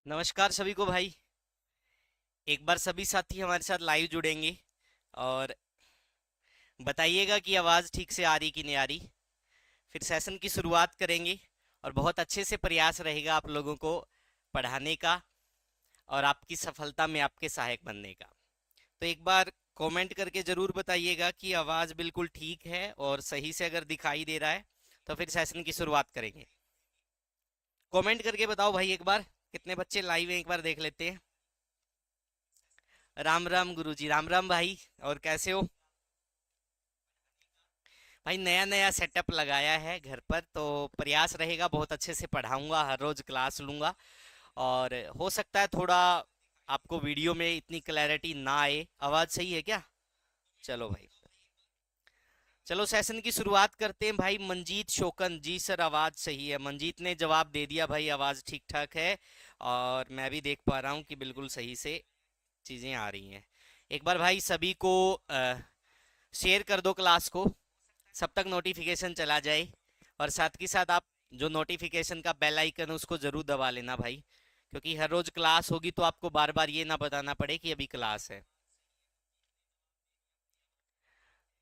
नमस्कार सभी को भाई। एक बार सभी साथी हमारे साथ लाइव जुड़ेंगे और बताइएगा कि आवाज़ ठीक से आ रही कि नहीं आ रही। फिर सेशन की शुरुआत करेंगे और बहुत अच्छे से प्रयास रहेगा आप लोगों को पढ़ाने का और आपकी सफलता में आपके सहायक बनने का। तो एक बार कमेंट करके ज़रूर बताइएगा कि आवाज़ बिल्कुल ठीक है और सही से अगर दिखाई दे रहा है तो फिर सेशन की शुरुआत करेंगे। कमेंट करके बताओ भाई, एक बार कितने बच्चे लाइव हैं एक बार देख लेते हैं। राम राम गुरुजी, राम राम भाई। और कैसे हो भाई? नया नया सेटअप लगाया है घर पर, तो प्रयास रहेगा बहुत अच्छे से पढ़ाऊंगा, हर रोज क्लास लूंगा। और हो सकता है थोड़ा आपको वीडियो में इतनी क्लैरिटी ना आए। आवाज सही है क्या? चलो भाई, चलो सेशन की शुरुआत करते हैं भाई। मंजीत शोकन जी, सर आवाज सही है। मंजीत ने जवाब दे दिया भाई, आवाज ठीक ठाक है। और मैं भी देख पा रहा हूँ कि बिल्कुल सही से चीजें आ रही हैं। एक बार भाई सभी को शेयर कर दो क्लास को, सब तक नोटिफिकेशन चला जाए। और साथ के साथ आप जो नोटिफिकेशन का बेल आइकन है उसको जरूर दबा लेना भाई, क्योंकि हर रोज क्लास होगी तो आपको बार बार ये ना बताना पड़े कि अभी क्लास है।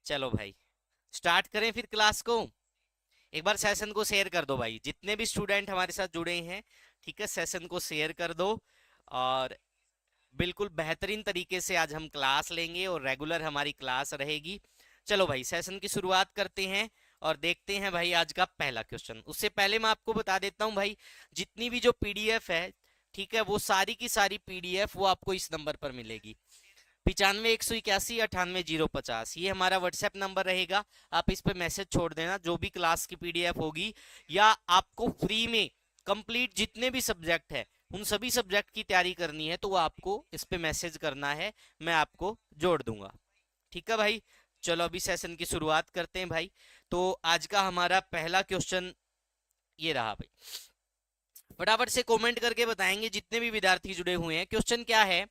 चलो भाई, स्टार्ट करें फिर क्लास को। एक बार सेशन को शेयर कर दो भाई, जितने भी स्टूडेंट हमारे साथ जुड़े हैं। ठीक है, सेशन को शेयर कर दो। और बिल्कुल बेहतरीन तरीके से आज हम क्लास लेंगे और रेगुलर हमारी क्लास रहेगी। चलो भाई, सेशन की शुरुआत करते हैं और देखते हैं भाई आज का पहला क्वेश्चन। उससे पहले मैं आपको बता देता हूं भाई, जितनी भी जो पीडीएफ है, ठीक है, वो सारी की सारी पीडीएफ वो आपको इस नंबर पर मिलेगी। 95 181 98 050, ये हमारा व्हाट्सएप नंबर रहेगा। आप इस पे मैसेज छोड़ देना, जो भी क्लास की पीडीएफ होगी या आपको फ्री में कंप्लीट जितने भी सब्जेक्ट है उन सभी सब्जेक्ट की तैयारी करनी है तो वो आपको इस पे मैसेज करना है, मैं आपको जोड़ दूंगा। ठीक है भाई, चलो अभी सेशन की शुरुआत करते हैं भाई। तो आज का हमारा पहला क्वेश्चन ये रहा भाई। फटाफट से कमेंट करके बताएंगे जितने भी विद्यार्थी जुड़े हुए हैं। क्वेश्चन क्या है?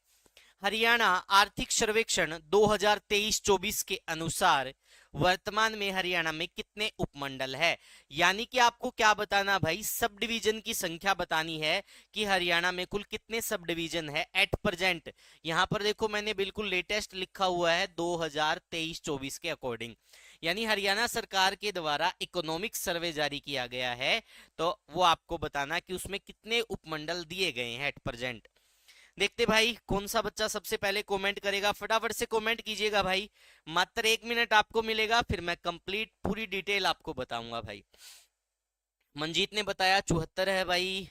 हरियाणा आर्थिक सर्वेक्षण 2023-24 के अनुसार वर्तमान में हरियाणा में कितने उपमंडल है? यानी कि आपको क्या बताना भाई, सब डिवीजन की संख्या बतानी है कि हरियाणा में कुल कितने सब डिवीजन है एट प्रेजेंट। यहां पर देखो मैंने बिल्कुल लेटेस्ट लिखा हुआ है 2023-24 के अकॉर्डिंग, यानी हरियाणा सरकार के द्वारा इकोनॉमिक सर्वे जारी किया गया है। तो वो आपको बताना कि उसमें कितने उपमंडल दिए गए हैं एट प्रेजेंट। देखते भाई कौन सा बच्चा सबसे पहले कमेंट करेगा। फटाफट से कमेंट कीजिएगा भाई, मात्र 1 मिनट आपको मिलेगा, फिर मैं कंप्लीट पूरी डिटेल आपको बताऊंगा भाई। मंजीत ने बताया 74 है भाई।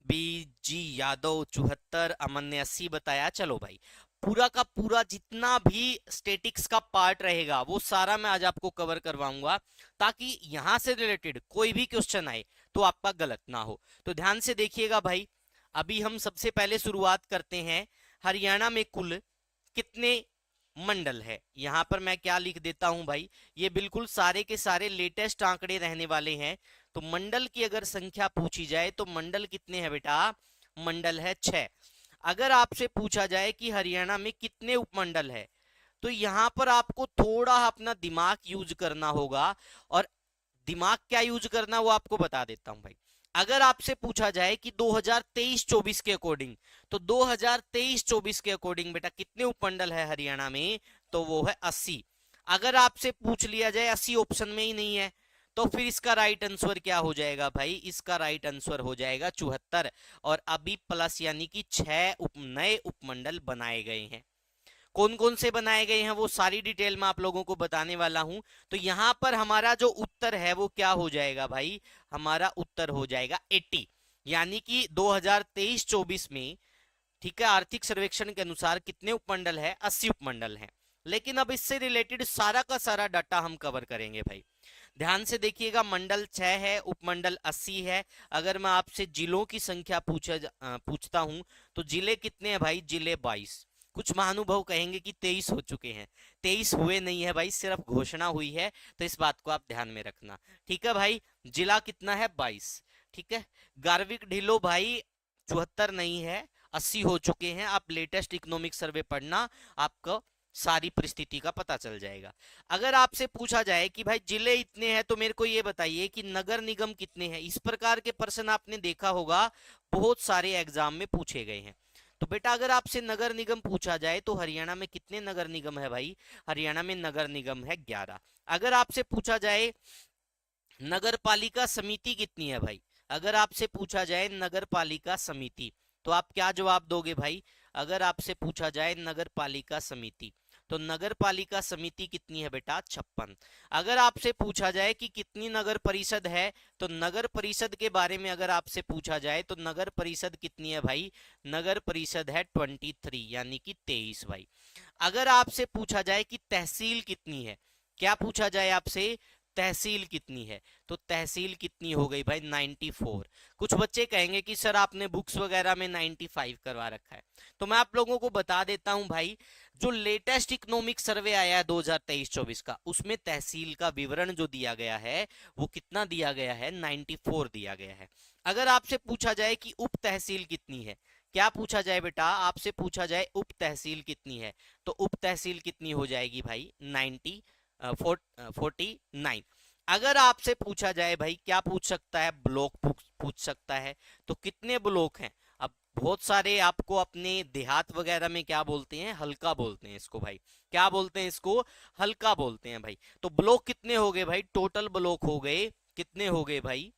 बीजी यादव 74, अमन ने 80 बताया। चलो भाई, पूरा का पूरा जितना भी स्टेटिक्स का पार्ट रहेगा वो सारा मैं आज आपको कवर करवाऊंगा, ताकि यहां से रिलेटेड कोई भी क्वेश्चन आए तो आपका गलत ना हो। तो ध्यान से देखिएगा भाई। अभी हम सबसे पहले शुरुआत करते हैं, हरियाणा में कुल कितने मंडल है। यहां पर मैं क्या लिख देता हूं भाई, ये बिल्कुल सारे के सारे लेटेस्ट आंकड़े रहने वाले हैं। तो मंडल की अगर संख्या पूछी जाए तो मंडल कितने हैं बेटा? मंडल है 6। अगर आपसे पूछा जाए कि हरियाणा में कितने उपमंडल है, तो यहां पर आपको थोड़ा अपना दिमाग यूज करना होगा। और दिमाग क्या यूज करना वो आपको बता देता हूं भाई। अगर आपसे पूछा जाए कि 2023-24 के अकॉर्डिंग, तो 2023-24 के अकॉर्डिंग बेटा कितने उपमंडल है हरियाणा में, तो वो है 80। अगर आपसे पूछ लिया जाए 80 ऑप्शन में ही नहीं है, तो फिर इसका राइट आंसर क्या हो जाएगा भाई? इसका राइट आंसर हो जाएगा 74। और अभी प्लस यानी कि 6 नए उपमंडल बनाए गए हैं। कौन कौन से बनाए गए हैं वो सारी डिटेल में आप लोगों को बताने वाला हूं। तो यहां पर हमारा जो उत्तर है वो क्या हो जाएगा भाई? हमारा उत्तर हो जाएगा 80। यानी कि 2023-24 में, ठीक है, आर्थिक सर्वेक्षण के अनुसार कितने उपमंडल है? 80 उपमंडल हैं। लेकिन अब इससे रिलेटेड सारा का सारा डाटा हम कवर करेंगे भाई। ध्यान से देखिएगा, मंडल 6 है, उपमंडल 80 है। अगर मैं आपसे जिलों की संख्या पूछता हूं, तो जिले कितने हैं भाई? जिले 22। कुछ महानुभाव कहेंगे कि 23 हो चुके हैं। 23 हुए नहीं है भाई, सिर्फ घोषणा हुई है, तो इस बात को आप ध्यान में रखना। ठीक है भाई, जिला कितना है? 22। ठीक है, गार्विक ढिलो भाई 74 नहीं है, 80 हो चुके हैं। आप लेटेस्ट इकोनॉमिक सर्वे पढ़ना, आपको सारी परिस्थिति का पता चल जाएगा। अगर आपसे पूछा जाए कि भाई जिले इतने हैं तो मेरे को ये बताइए कि नगर निगम कितने हैं, इस प्रकार के प्रश्न आपने देखा होगा बहुत सारे एग्जाम में पूछे गए हैं। तो बेटा अगर आपसे नगर निगम पूछा जाए तो हरियाणा में कितने नगर निगम है भाई, हरियाणा में नगर निगम है 11। अगर आपसे पूछा जाए नगर पालिका समिति कितनी है भाई, अगर आपसे पूछा जाए नगर पालिका समिति तो आप क्या जवाब दोगे भाई, अगर आपसे पूछा जाए नगर पालिका समिति तो नगर पालिका समिति कितनी है बेटा 56। अगर आपसे पूछा जाए कि कितनी नगर परिषद है तो नगर परिषद के बारे में अगर आपसे पूछा जाए तो नगर परिषद कितनी है भाई, नगर परिषद है 23 यानी कि 23 भाई। अगर आपसे पूछा जाए कि तहसील कितनी है, क्या पूछा जाए आपसे, तहसील कितनी है तो तहसील कितनी हो गई भाई 94। कुछ बच्चे कहेंगे कि सर आपने बुक्स वगैरह में 95 करवा रखा है, तो मैं आप लोगों को बता देता हूं भाई, जो लेटेस्ट इकोनॉमिक सर्वे आया है 2023-24 का, उसमें तहसील का विवरण जो दिया गया है वो कितना दिया गया है 94 दिया गया है। अगर आपसे पूछा जाए कि उप तहसील कितनी है, क्या पूछा जाए बेटा, आपसे पूछा जाए उप तहसील कितनी है तो उप तहसील कितनी हो जाएगी भाई 49। अगर आपसे पूछा जाए भाई क्या पूछ सकता है, ब्लॉक पूछ सकता है तो कितने ब्लॉक हैं। अब बहुत सारे आपको अपने देहात वगैरह में क्या बोलते हैं, हल्का बोलते हैं इसको भाई, क्या बोलते हैं इसको, हल्का बोलते हैं भाई। तो ब्लॉक कितने हो गए भाई, टोटल ब्लॉक हो गए कितने हो गए भाई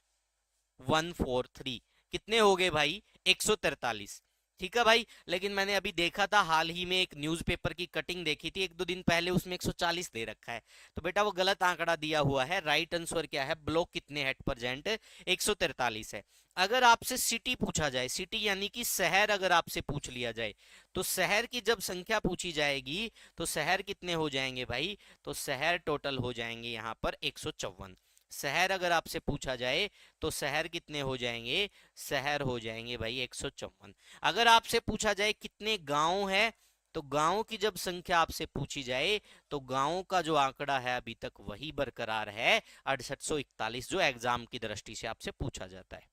143, कितने हो गए भाई 143। ठीक है भाई, लेकिन मैंने अभी देखा था हाल ही में एक न्यूज़पेपर की कटिंग देखी थी 1-2 दिन पहले, उसमें 140 दे रखा है, तो बेटा वो गलत आंकड़ा दिया हुआ है। राइट आंसर क्या है, ब्लॉक कितने हेड प्रेजेंट 143 है। अगर आपसे सिटी पूछा जाए, सिटी यानी कि शहर अगर आपसे पूछ लिया जाए तो शहर की जब संख्या पूछी जाएगी तो शहर कितने हो जाएंगे भाई, तो शहर टोटल हो जाएंगे यहाँ पर 154। शहर अगर आपसे पूछा जाए तो शहर कितने हो जाएंगे, शहर हो जाएंगे भाई 154। अगर आपसे पूछा जाए कितने गांव है तो गांव की जब संख्या आपसे पूछी जाए तो गांव का जो आंकड़ा है अभी तक वही बरकरार है 6841, जो एग्जाम की दृष्टि से आपसे पूछा जाता है।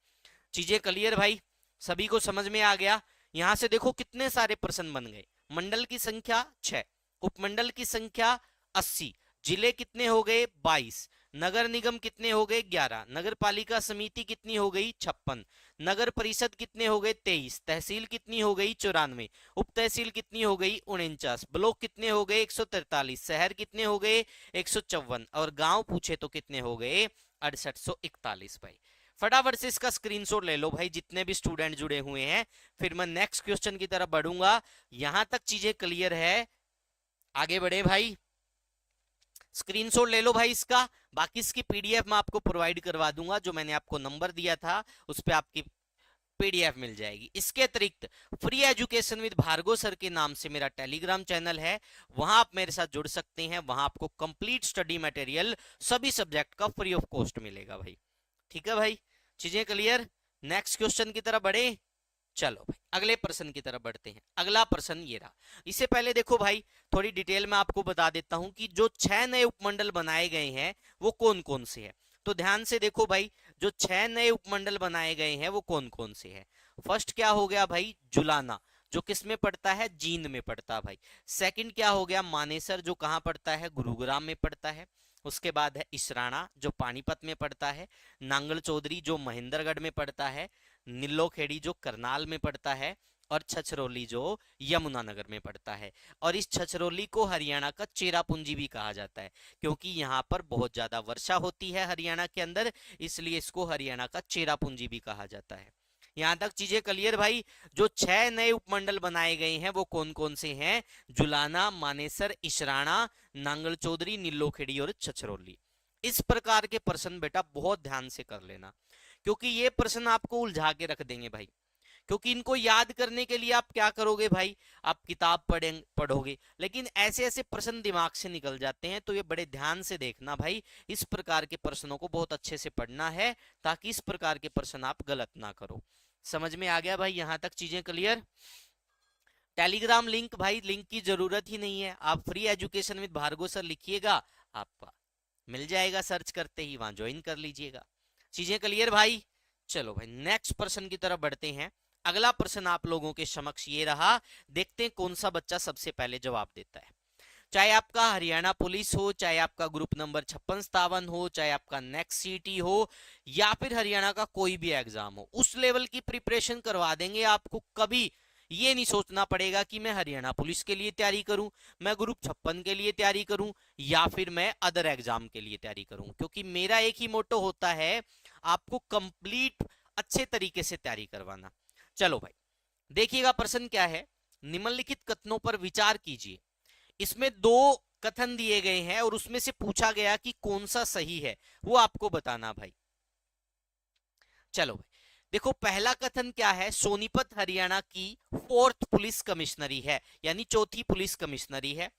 चीजें क्लियर भाई, सभी को समझ में आ गया। यहां से देखो कितने सारे प्रश्न बन गए, मंडल की संख्या 6, उपमंडल की संख्या 80, जिले कितने हो गए 22, नगर निगम कितने हो गए 11, नगर पालिका समिति कितनी हो गई 56, नगर परिषद कितने हो गए 23, तहसील कितनी हो गई 94, उप तहसील कितनी हो गई 49, ब्लॉक कितने हो गए 143, शहर कितने हो गए 154 और गांव पूछे तो कितने हो गए 6841 भाई। फटाफट से इसका स्क्रीनशॉट ले लो भाई जितने भी स्टूडेंट जुड़े हुए हैं, फिर मैं नेक्स्ट क्वेश्चन की तरफ बढ़ूंगा। यहां तक चीजें क्लियर है, आगे बढ़े भाई, स्क्रीनशॉट ले लो भाई इसका। बाकी इसकी पीडीएफ मैं आपको प्रोवाइड करवा दूंगा, जो मैंने आपको नंबर दिया था उस पर आपकी पीडीएफ मिल जाएगी। इसके अतिरिक्त free education with Bhargav sir के नाम से मेरा टेलीग्राम चैनल है, वहां आप मेरे साथ जुड़ सकते हैं, वहां आपको कंप्लीट स्टडी मटेरियल सभी सब्जेक्ट का फ्री ऑफ कॉस्ट मिलेगा भाई। ठीक है भाई, चीजें क्लियर, नेक्स्ट क्वेश्चन की तरफ बढ़े। चलो भाई अगले प्रश्न की तरफ बढ़ते हैं। अगला प्रश्न ये रहा, इससे पहले देखो भाई थोड़ी डिटेल में आपको बता देता हूं कि जो 6 नए उपमंडल बनाए गए हैं वो कौन कौन से हैं। तो ध्यान से देखो भाई, जो 6 नए उपमंडल बनाए गए हैं वो कौन कौन से हैं। फर्स्ट क्या हो गया भाई, जुलाना, जो किस में पड़ता है, जींद में पड़ता है भाई। सेकंड क्या हो गया, मानेसर, जो कहां पड़ता है, गुरुग्राम में पड़ता है। उसके बाद है इसराना, जो पानीपत में पड़ता है। नांगल चौधरी, जो महेंद्रगढ़ में पड़ता है। नीलोखेड़ी, जो करनाल में पड़ता है। और छछरौली, जो यमुनानगर में पड़ता है। और इस छछरौली को हरियाणा का चेरापूंजी भी कहा जाता है, क्योंकि यहाँ पर बहुत ज्यादा वर्षा होती है हरियाणा के अंदर, इसलिए इसको हरियाणा का चेरापूंजी भी कहा जाता है। यहां तक चीजें क्लियर भाई। जो 6 नए उपमंडल बनाए गए हैं वो कौन कौन से हैं, जुलाना, मानेसर, इसराना, नांगल चौधरी, नीलोखेड़ी और छछरौली। इस प्रकार के प्रश्न बेटा बहुत ध्यान से कर लेना, क्योंकि ये प्रश्न आपको उलझा के रख देंगे भाई। क्योंकि इनको याद करने के लिए आप क्या करोगे भाई, आप किताब पढ़ोगे, लेकिन ऐसे ऐसे प्रश्न दिमाग से निकल जाते हैं। तो ये बड़े ध्यान से देखना भाई, इस प्रकार के प्रश्नों को बहुत अच्छे से पढ़ना है, ताकि इस प्रकार के प्रश्न आप गलत ना करो। समझ में आ गया भाई, यहां तक चीजें क्लियर। टेलीग्राम लिंक भाई, लिंक की जरूरत ही नहीं है, आप free education with Bhargav sir लिखिएगा, आपका मिल जाएगा, सर्च करते ही वहां ज्वाइन कर लीजिएगा। चीजें क्लियर भाई। चलो भाई नेक्स्ट प्रश्न की तरफ बढ़ते हैं। अगला प्रश्न आप लोगों के समक्ष ये रहा, देखते हैं कौन सा बच्चा सबसे पहले जवाब देता है। चाहे आपका हरियाणा पुलिस हो, चाहे आपका ग्रुप नंबर 5657 हो, चाहे आपका नेक्स्ट सीटी हो, या फिर हरियाणा का कोई भी एग्जाम हो, उस लेवल की प्रिपरेशन करवा देंगे आपको। कभी ये नहीं सोचना पड़ेगा कि मैं हरियाणा पुलिस के लिए तैयारी करूं, मैं ग्रुप 56 के लिए तैयारी करूं, या फिर मैं अदर एग्जाम के लिए तैयारी करूं, क्योंकि मेरा एक ही मोटो होता है, आपको कंप्लीट अच्छे तरीके से तैयारी करवाना। चलो भाई, देखिएगा प्रश्न क्या है। निम्नलिखित कथनों पर विचार कीजिए। इसमें दो कथन दिए गए हैं और उसमें से पूछा गया कि कौन सा सही है, वो आपको बताना भाई। चलो भाई, देखो पहला कथन क्या है, सोनीपत हरियाणा की 4th पुलिस कमिश्नरी है, यानी चौथी पुलिस कमिश्नरी है।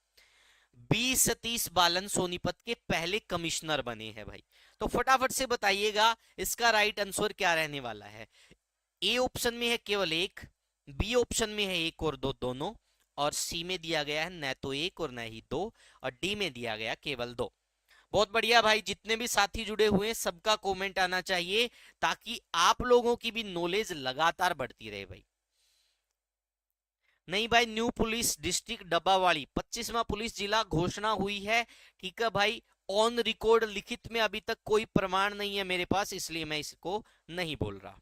बी सतीश बालन सोनीपत के पहले कमिश्नर बने हैं भाई। तो फटाफट से बताइएगा इसका राइट आंसर क्या रहने वाला है। ए ऑप्शन में है केवल एक, बी ऑप्शन में है एक और दो दोनों, और सी में दिया गया है न तो एक और न ही दो, और डी में दिया गया केवल दो। बहुत बढ़िया भाई, जितने भी साथी जुड़े हुए हैं सबका कमेंट आना चाहिए, ताकि आप लोगों की भी नॉलेज लगातार बढ़ती रहे भाई। नहीं भाई, न्यू पुलिस डिस्ट्रिक्ट डब्बावाली 25वां पुलिस जिला घोषणा हुई है, ठीक है भाई। ऑन रिकॉर्ड लिखित में अभी तक कोई प्रमाण नहीं है मेरे पास, इसलिए मैं इसको नहीं बोल रहा।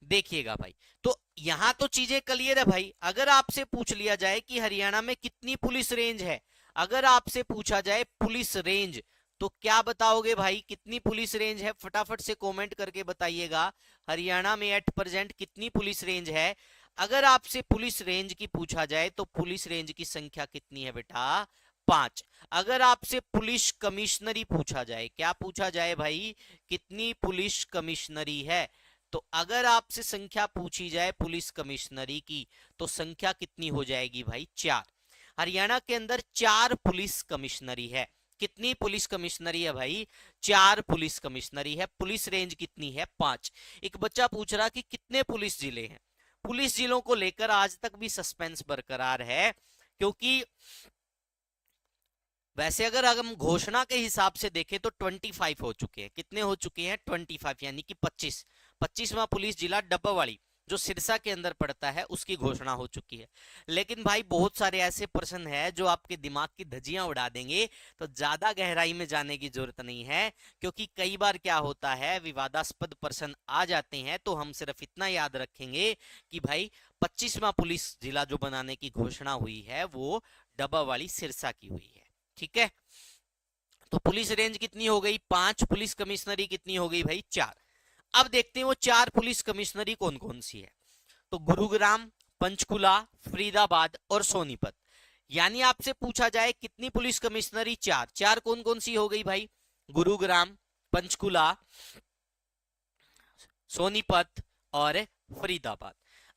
देखिएगा भाई, तो यहां तो चीजें क्लियर है भाई। अगर आपसे पूछ लिया जाए कि हरियाणा में कितनी पुलिस रेंज है, अगर आपसे पूछा जाए पुलिस रेंज, तो क्या बताओगे भाई, कितनी पुलिस रेंज है? फटाफट से कमेंट करके बताइएगा हरियाणा में एट प्रेजेंट कितनी पुलिस रेंज है। अगर आपसे पुलिस रेंज की पूछा जाए तो पुलिस रेंज की संख्या कितनी है बेटा? 5। अगर आपसे पुलिस कमिश्नरी पूछा जाए, क्या पूछा जाए भाई, कितनी पुलिस कमिश्नरी है, तो अगर आपसे संख्या पूछी जाए पुलिस कमिश्नरी की, तो संख्या कितनी हो जाएगी भाई? 4। हरियाणा के अंदर 4 पुलिस कमिश्नरी है। कितनी पुलिस कमिश्नरी है भाई? 4 पुलिस कमिश्नरी है। पुलिस रेंज कितनी है? 5। एक बच्चा पूछ रहा कि कितने पुलिस जिले हैं। पुलिस जिलों को लेकर आज तक भी सस्पेंस बरकरार है, क्योंकि वैसे अगर हम घोषणा के हिसाब से देखें तो 25 हो चुके हैं। कितने हो चुके हैं? 25, यानी कि 25वां पुलिस जिला डब्बावाली जो सिरसा के अंदर पड़ता है, उसकी घोषणा हो चुकी है। लेकिन भाई बहुत सारे ऐसे प्रश्न हैं जो आपके दिमाग की धज्जियां उड़ा देंगे, तो ज्यादा गहराई में जाने की जरूरत नहीं है, क्योंकि कई बार क्या होता है, विवादास्पद प्रश्न आ जाते हैं। तो हम सिर्फ इतना याद रखेंगे कि भाई 25वां पुलिस जिला जो बनाने की घोषणा हुई है वो डब्बावाली सिरसा की हुई है, ठीक है। तो पुलिस रेंज कितनी हो गई? 5। पुलिस कमिश्नरी कितनी हो गई भाई? 4। अब देखते हैं वो 4 पुलिस कमिश्नरी कौन कौन सी है। तो गुरुग्राम, पंचकुला, फरीदाबाद और सोनीपत। यानी आपसे पूछा जाए कितनी पुलिस कमिश्नरी? 4। 4 कौन कौन सी हो गई भाई? गुरुग्राम, पंचकुला, सोनीपत और फरीदाबाद।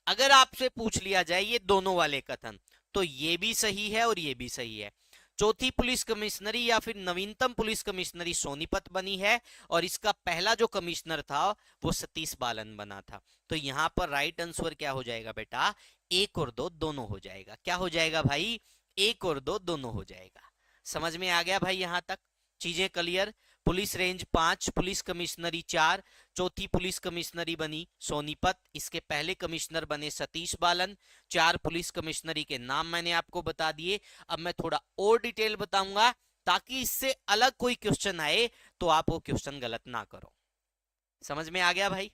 अगर आपसे पूछ लिया जाए ये दोनों वाले कथन, तो ये भी सही है और ये भी सही है। चौथी पुलिस कमिश्नरी या फिर नवीनतम पुलिस कमिश्नरी सोनीपत बनी है, और इसका पहला जो कमिश्नर था वो सतीश बालन बना था। तो यहां पर राइट आंसर क्या हो जाएगा बेटा? 1 और 2 दोनों हो जाएगा। क्या हो जाएगा भाई? 1 और 2 दोनों हो जाएगा। समझ में आ गया भाई? यहां तक चीजें क्लियर। पुलिस रेंज 5, पुलिस कमिश्नरी 4, चौथी पुलिस कमिश्नरी बनी सोनीपत, इसके पहले कमिश्नर बने सतीश बालन। 4 पुलिस कमिश्नरी के नाम मैंने आपको बता दिए। अब मैं थोड़ा और डिटेल बताऊंगा, ताकि इससे अलग कोई क्वेश्चन आए तो आप वो क्वेश्चन गलत ना करो। समझ में आ गया भाई?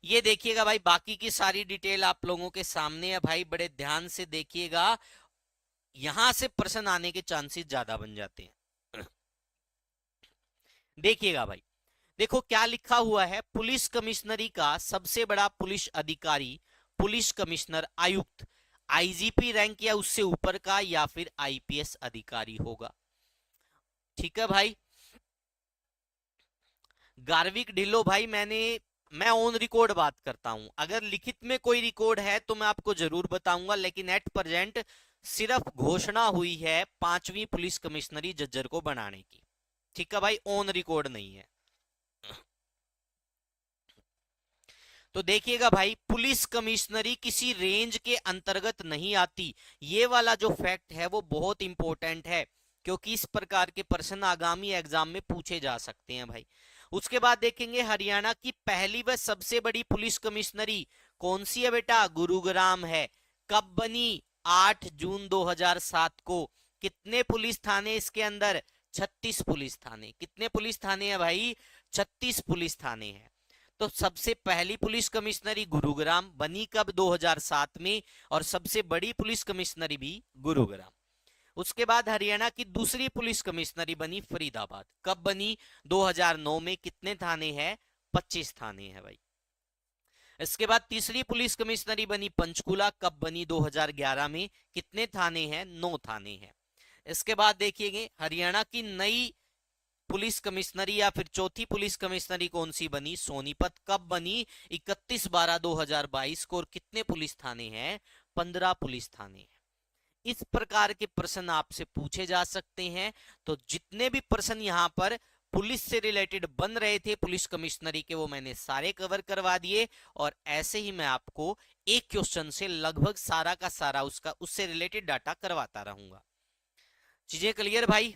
ये देखिएगा भाई, बाकी की सारी डिटेल आप लोगों के सामने है भाई, बड़े ध्यान से देखिएगा, यहां से प्रश्न आने के चांसेस ज्यादा बन जाते हैं। देखिएगा भाई, देखो क्या लिखा हुआ है। पुलिस कमिश्नरी का सबसे बड़ा पुलिस अधिकारी पुलिस कमिश्नर आयुक्त, आईजीपी रैंक या उससे ऊपर का, या फिर आईपीएस अधिकारी होगा, ठीक है भाई। गार्विक ढिल्लो भाई, मैं ऑन रिकॉर्ड बात करता हूं, अगर लिखित में कोई रिकॉर्ड है तो मैं आपको जरूर बताऊंगा, लेकिन एट प्रेजेंट सिर्फ घोषणा हुई है 5वीं पुलिस कमिश्नरी जज्जर को बनाने की, ठीक है भाई, ऑन रिकॉर्ड नहीं है। तो देखिएगा भाई, पुलिस कमिश्नरी किसी रेंज के अंतर्गत नहीं आती। ये वाला जो फैक्ट है वो बहुत इंपॉर्टेंट है, क्योंकि इस प्रकार के प्रश्न आगामी एग्जाम में पूछे जा सकते हैं भाई। उसके बाद देखेंगे हरियाणा की पहली व सबसे बड़ी पुलिस कमिश्नरी कौन सी है बेटा? गुरुग्राम है। कब बनी? 8 जून 2007 को। कितने पुलिस थाने इसके अंदर? 36 पुलिस थाने। कितने पुलिस थाने हैं भाई? 36 पुलिस थाने हैं। तो सबसे पहली पुलिस कमिश्नरी गुरुग्राम बनी कब? 2007 में। और सबसे बड़ी पुलिस कमिश्नरी भी गुरुग्राम। उसके बाद हरियाणा की दूसरी पुलिस कमिश्नरी बनी फरीदाबाद। कब बनी? 2009 में। कितने थाने हैं? 25 थाने हैं भाई। इसके बाद तीसरी पुलिस कमिश्नरी बनी पंचकुला। कब बनी? 2011 में। कितने थाने हैं? 9 थाने हैं। इसके बाद देखिएगा हरियाणा की नई पुलिस कमिश्नरी या फिर चौथी पुलिस कमिश्नरी कौन सी बनी? सोनीपत। कब बनी? 31/12/2022 को। और कितने पुलिस थाने हैं? 15 पुलिस थाने हैं। इस प्रकार के प्रश्न आपसे पूछे जा सकते हैं। तो जितने भी प्रश्न यहां पर पुलिस से रिलेटेड बन रहे थे पुलिस कमिश्नरी के, वो मैंने सारे कवर करवा दिए। और ऐसे ही मैं आपको एक क्वेश्चन से लगभग सारा का सारा उससे रिलेटेड डाटा करवाता रहूंगा। चीजें क्लियर भाई?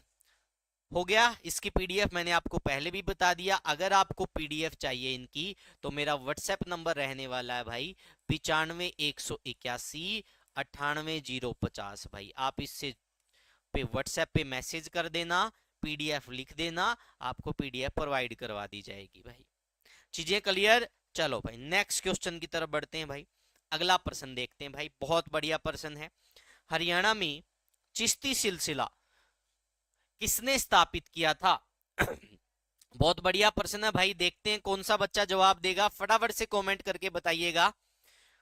हो गया। इसकी पीडीएफ मैंने आपको पहले भी बता दिया। अगर आपको पीडीएफ चाहिए इनकी तो मेरा व्हाट्सएप नंबर रहने वाला है भाई 95 181 98 050 भाई। आप इससे पे व्हाट्सएप पे मैसेज कर देना, पीडीएफ लिख देना, आपको पीडीएफ प्रोवाइड करवा दी जाएगी भाई। चीजें क्लियर? चलो भाई नेक्स्ट क्वेश्चन की तरफ बढ़ते हैं भाई। अगला प्रश्न देखते हैं भाई, बहुत बढ़िया प्रश्न है। हरियाणा में चिश्ती सिलसिला किसने स्थापित किया था? बहुत बढ़िया प्रश्न है भाई। देखते हैं कौन सा बच्चा जवाब देगा। फटाफट से कमेंट करके बताइएगा।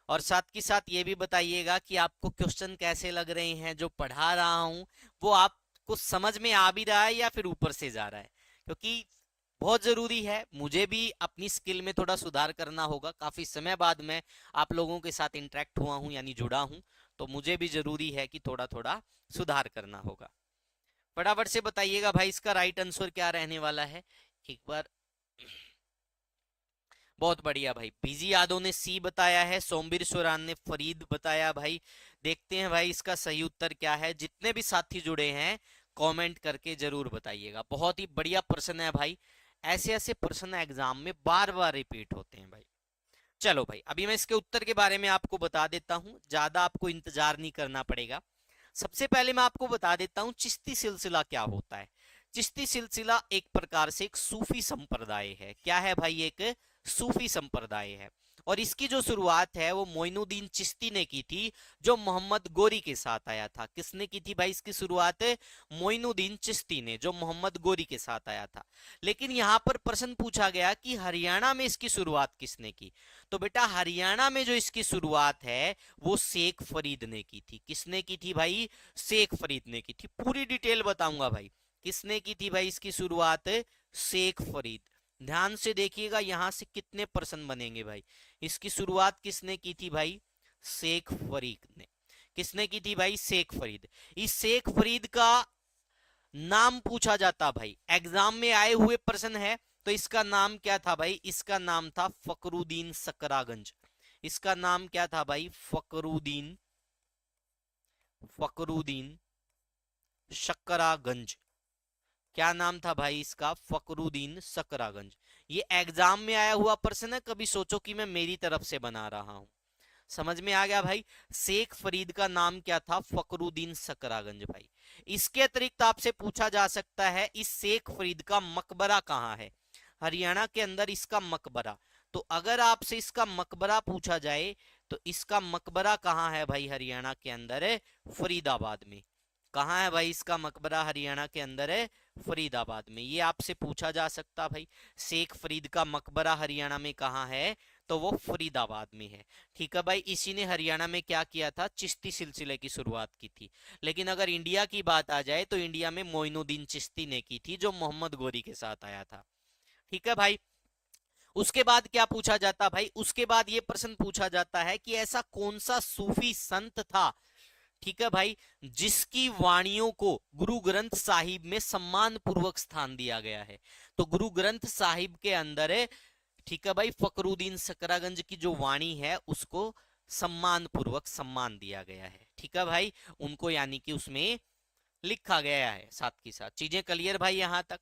और साथ के साथ ये भी बताइएगा कि आपको क्वेश्चन कैसे लग रहे हैं। जो पढ़ा रहा हूं वो आपको समझ में आ भी रहा है या फिर ऊपर से जा रहा है? क्योंकि बहुत जरूरी है, मुझे भी अपनी स्किल में थोड़ा सुधार करना होगा। काफी समय बाद मैं आप लोगों के साथ इंटरेक्ट हुआ हूं यानी जुड़ा हूं, तो मुझे भी जरूरी है कि थोड़ा थोड़ा सुधार करना होगा। फटाफट से बताइएगा भाई इसका राइट आंसर क्या रहने वाला है एक बार। बहुत बढ़िया भाई। बीजी यादव ने सी बताया है, सोमवीर सुरान ने फरीद बताया भाई। देखते हैं भाई इसका सही उत्तर क्या है। जितने भी साथी जुड़े हैं कमेंट करके जरूर बताइएगा। बहुत ही बढ़िया प्रश्न है भाई। ऐसे ऐसे प्रश्न एग्जाम में बार बार रिपीट होते हैं भाई। चलो भाई अभी मैं इसके उत्तर के बारे में आपको बता देता हूं, ज्यादा आपको इंतजार नहीं करना पड़ेगा। सबसे पहले मैं आपको बता देता हूं चिश्ती सिलसिला क्या होता है। चिश्ती सिलसिला एक प्रकार से एक सूफी संप्रदाय है। क्या है भाई? एक सूफी संप्रदाय है। और इसकी जो शुरुआत है वो मोइनुद्दीन चिश्ती ने की थी, जो मोहम्मद गोरी के साथ आया था। किसने की थी भाई इसकी शुरुआत? मोइनुद्दीन चिश्ती ने, जो मोहम्मद गोरी के साथ आया था। लेकिन यहां पर प्रश्न पूछा गया कि हरियाणा में इसकी शुरुआत किसने की? तो बेटा हरियाणा में जो इसकी शुरुआत है वो शेख फरीद ने की थी। किसने की थी भाई? शेख फरीद ने की थी। पूरी डिटेल बताऊंगा भाई। किसने की थी भाई इसकी शुरुआत? शेख फरीद। ध्यान से देखिएगा यहां से कितने प्रश्न बनेंगे भाई। इसकी शुरुआत किसने की थी भाई? शेख फरीद ने। किसने की थी भाई? शेख फरीद। इस शेख फरीद का नाम पूछा जाता भाई, एग्जाम में आए हुए प्रश्न है। तो इसका नाम क्या था भाई? इसका नाम था फकरुद्दीन सकरागंज। इसका नाम क्या था भाई? फकरुद्दीन शकरागंज। क्या नाम था भाई इसका? फकरुद्दीन सकरागंज। ये एग्जाम में आया हुआ प्रश्न है, कभी सोचो कि मैं मेरी तरफ से बना रहा हूं। समझ में आ गया भाई? शेख फरीद का नाम क्या था? फकरुद्दीन सकरागंज भाई। इसके अतिरिक्त आपसे पूछा जा सकता है इस शेख फरीद का मकबरा कहां है? हरियाणा के अंदर इसका मकबरा। तो अगर आपसे इसका मकबरा पूछा जाए तो इसका मकबरा कहां है भाई? हरियाणा के अंदर है फरीदाबाद में। कहां है भाई इसका मकबरा? हरियाणा के अंदर है फरीदाबाद में। ये आपसे पूछा जा सकता भाई शेख फरीद का मकबरा हरियाणा में कहां है? तो वो फरीदाबाद में है। ठीक है भाई। इसी ने हरियाणा में क्या किया था? चिश्ती सिलसिले की शुरुआत की थी। लेकिन अगर इंडिया की बात आ जाए तो इंडिया में मोइनुद्दीन चिश्ती ने की थी, जो मोहम्मद गोरी के साथ आया था। ठीक है भाई। उसके बाद क्या पूछा जाता भाई? उसके बाद ये प्रश्न पूछा जाता है कि ऐसा कौन सा सूफी संत था, ठीक है भाई, जिसकी वाणियों को गुरु ग्रंथ साहिब में सम्मान पूर्वक स्थान दिया गया है। तो गुरु ग्रंथ साहिब के अंदर है, ठीक है भाई, फकरुद्दीन सकरागंज की जो वाणी है उसको सम्मान पूर्वक सम्मान दिया गया है। ठीक है भाई, उनको यानी कि उसमें लिखा गया है। साथ के साथ चीजें क्लियर भाई? यहां तक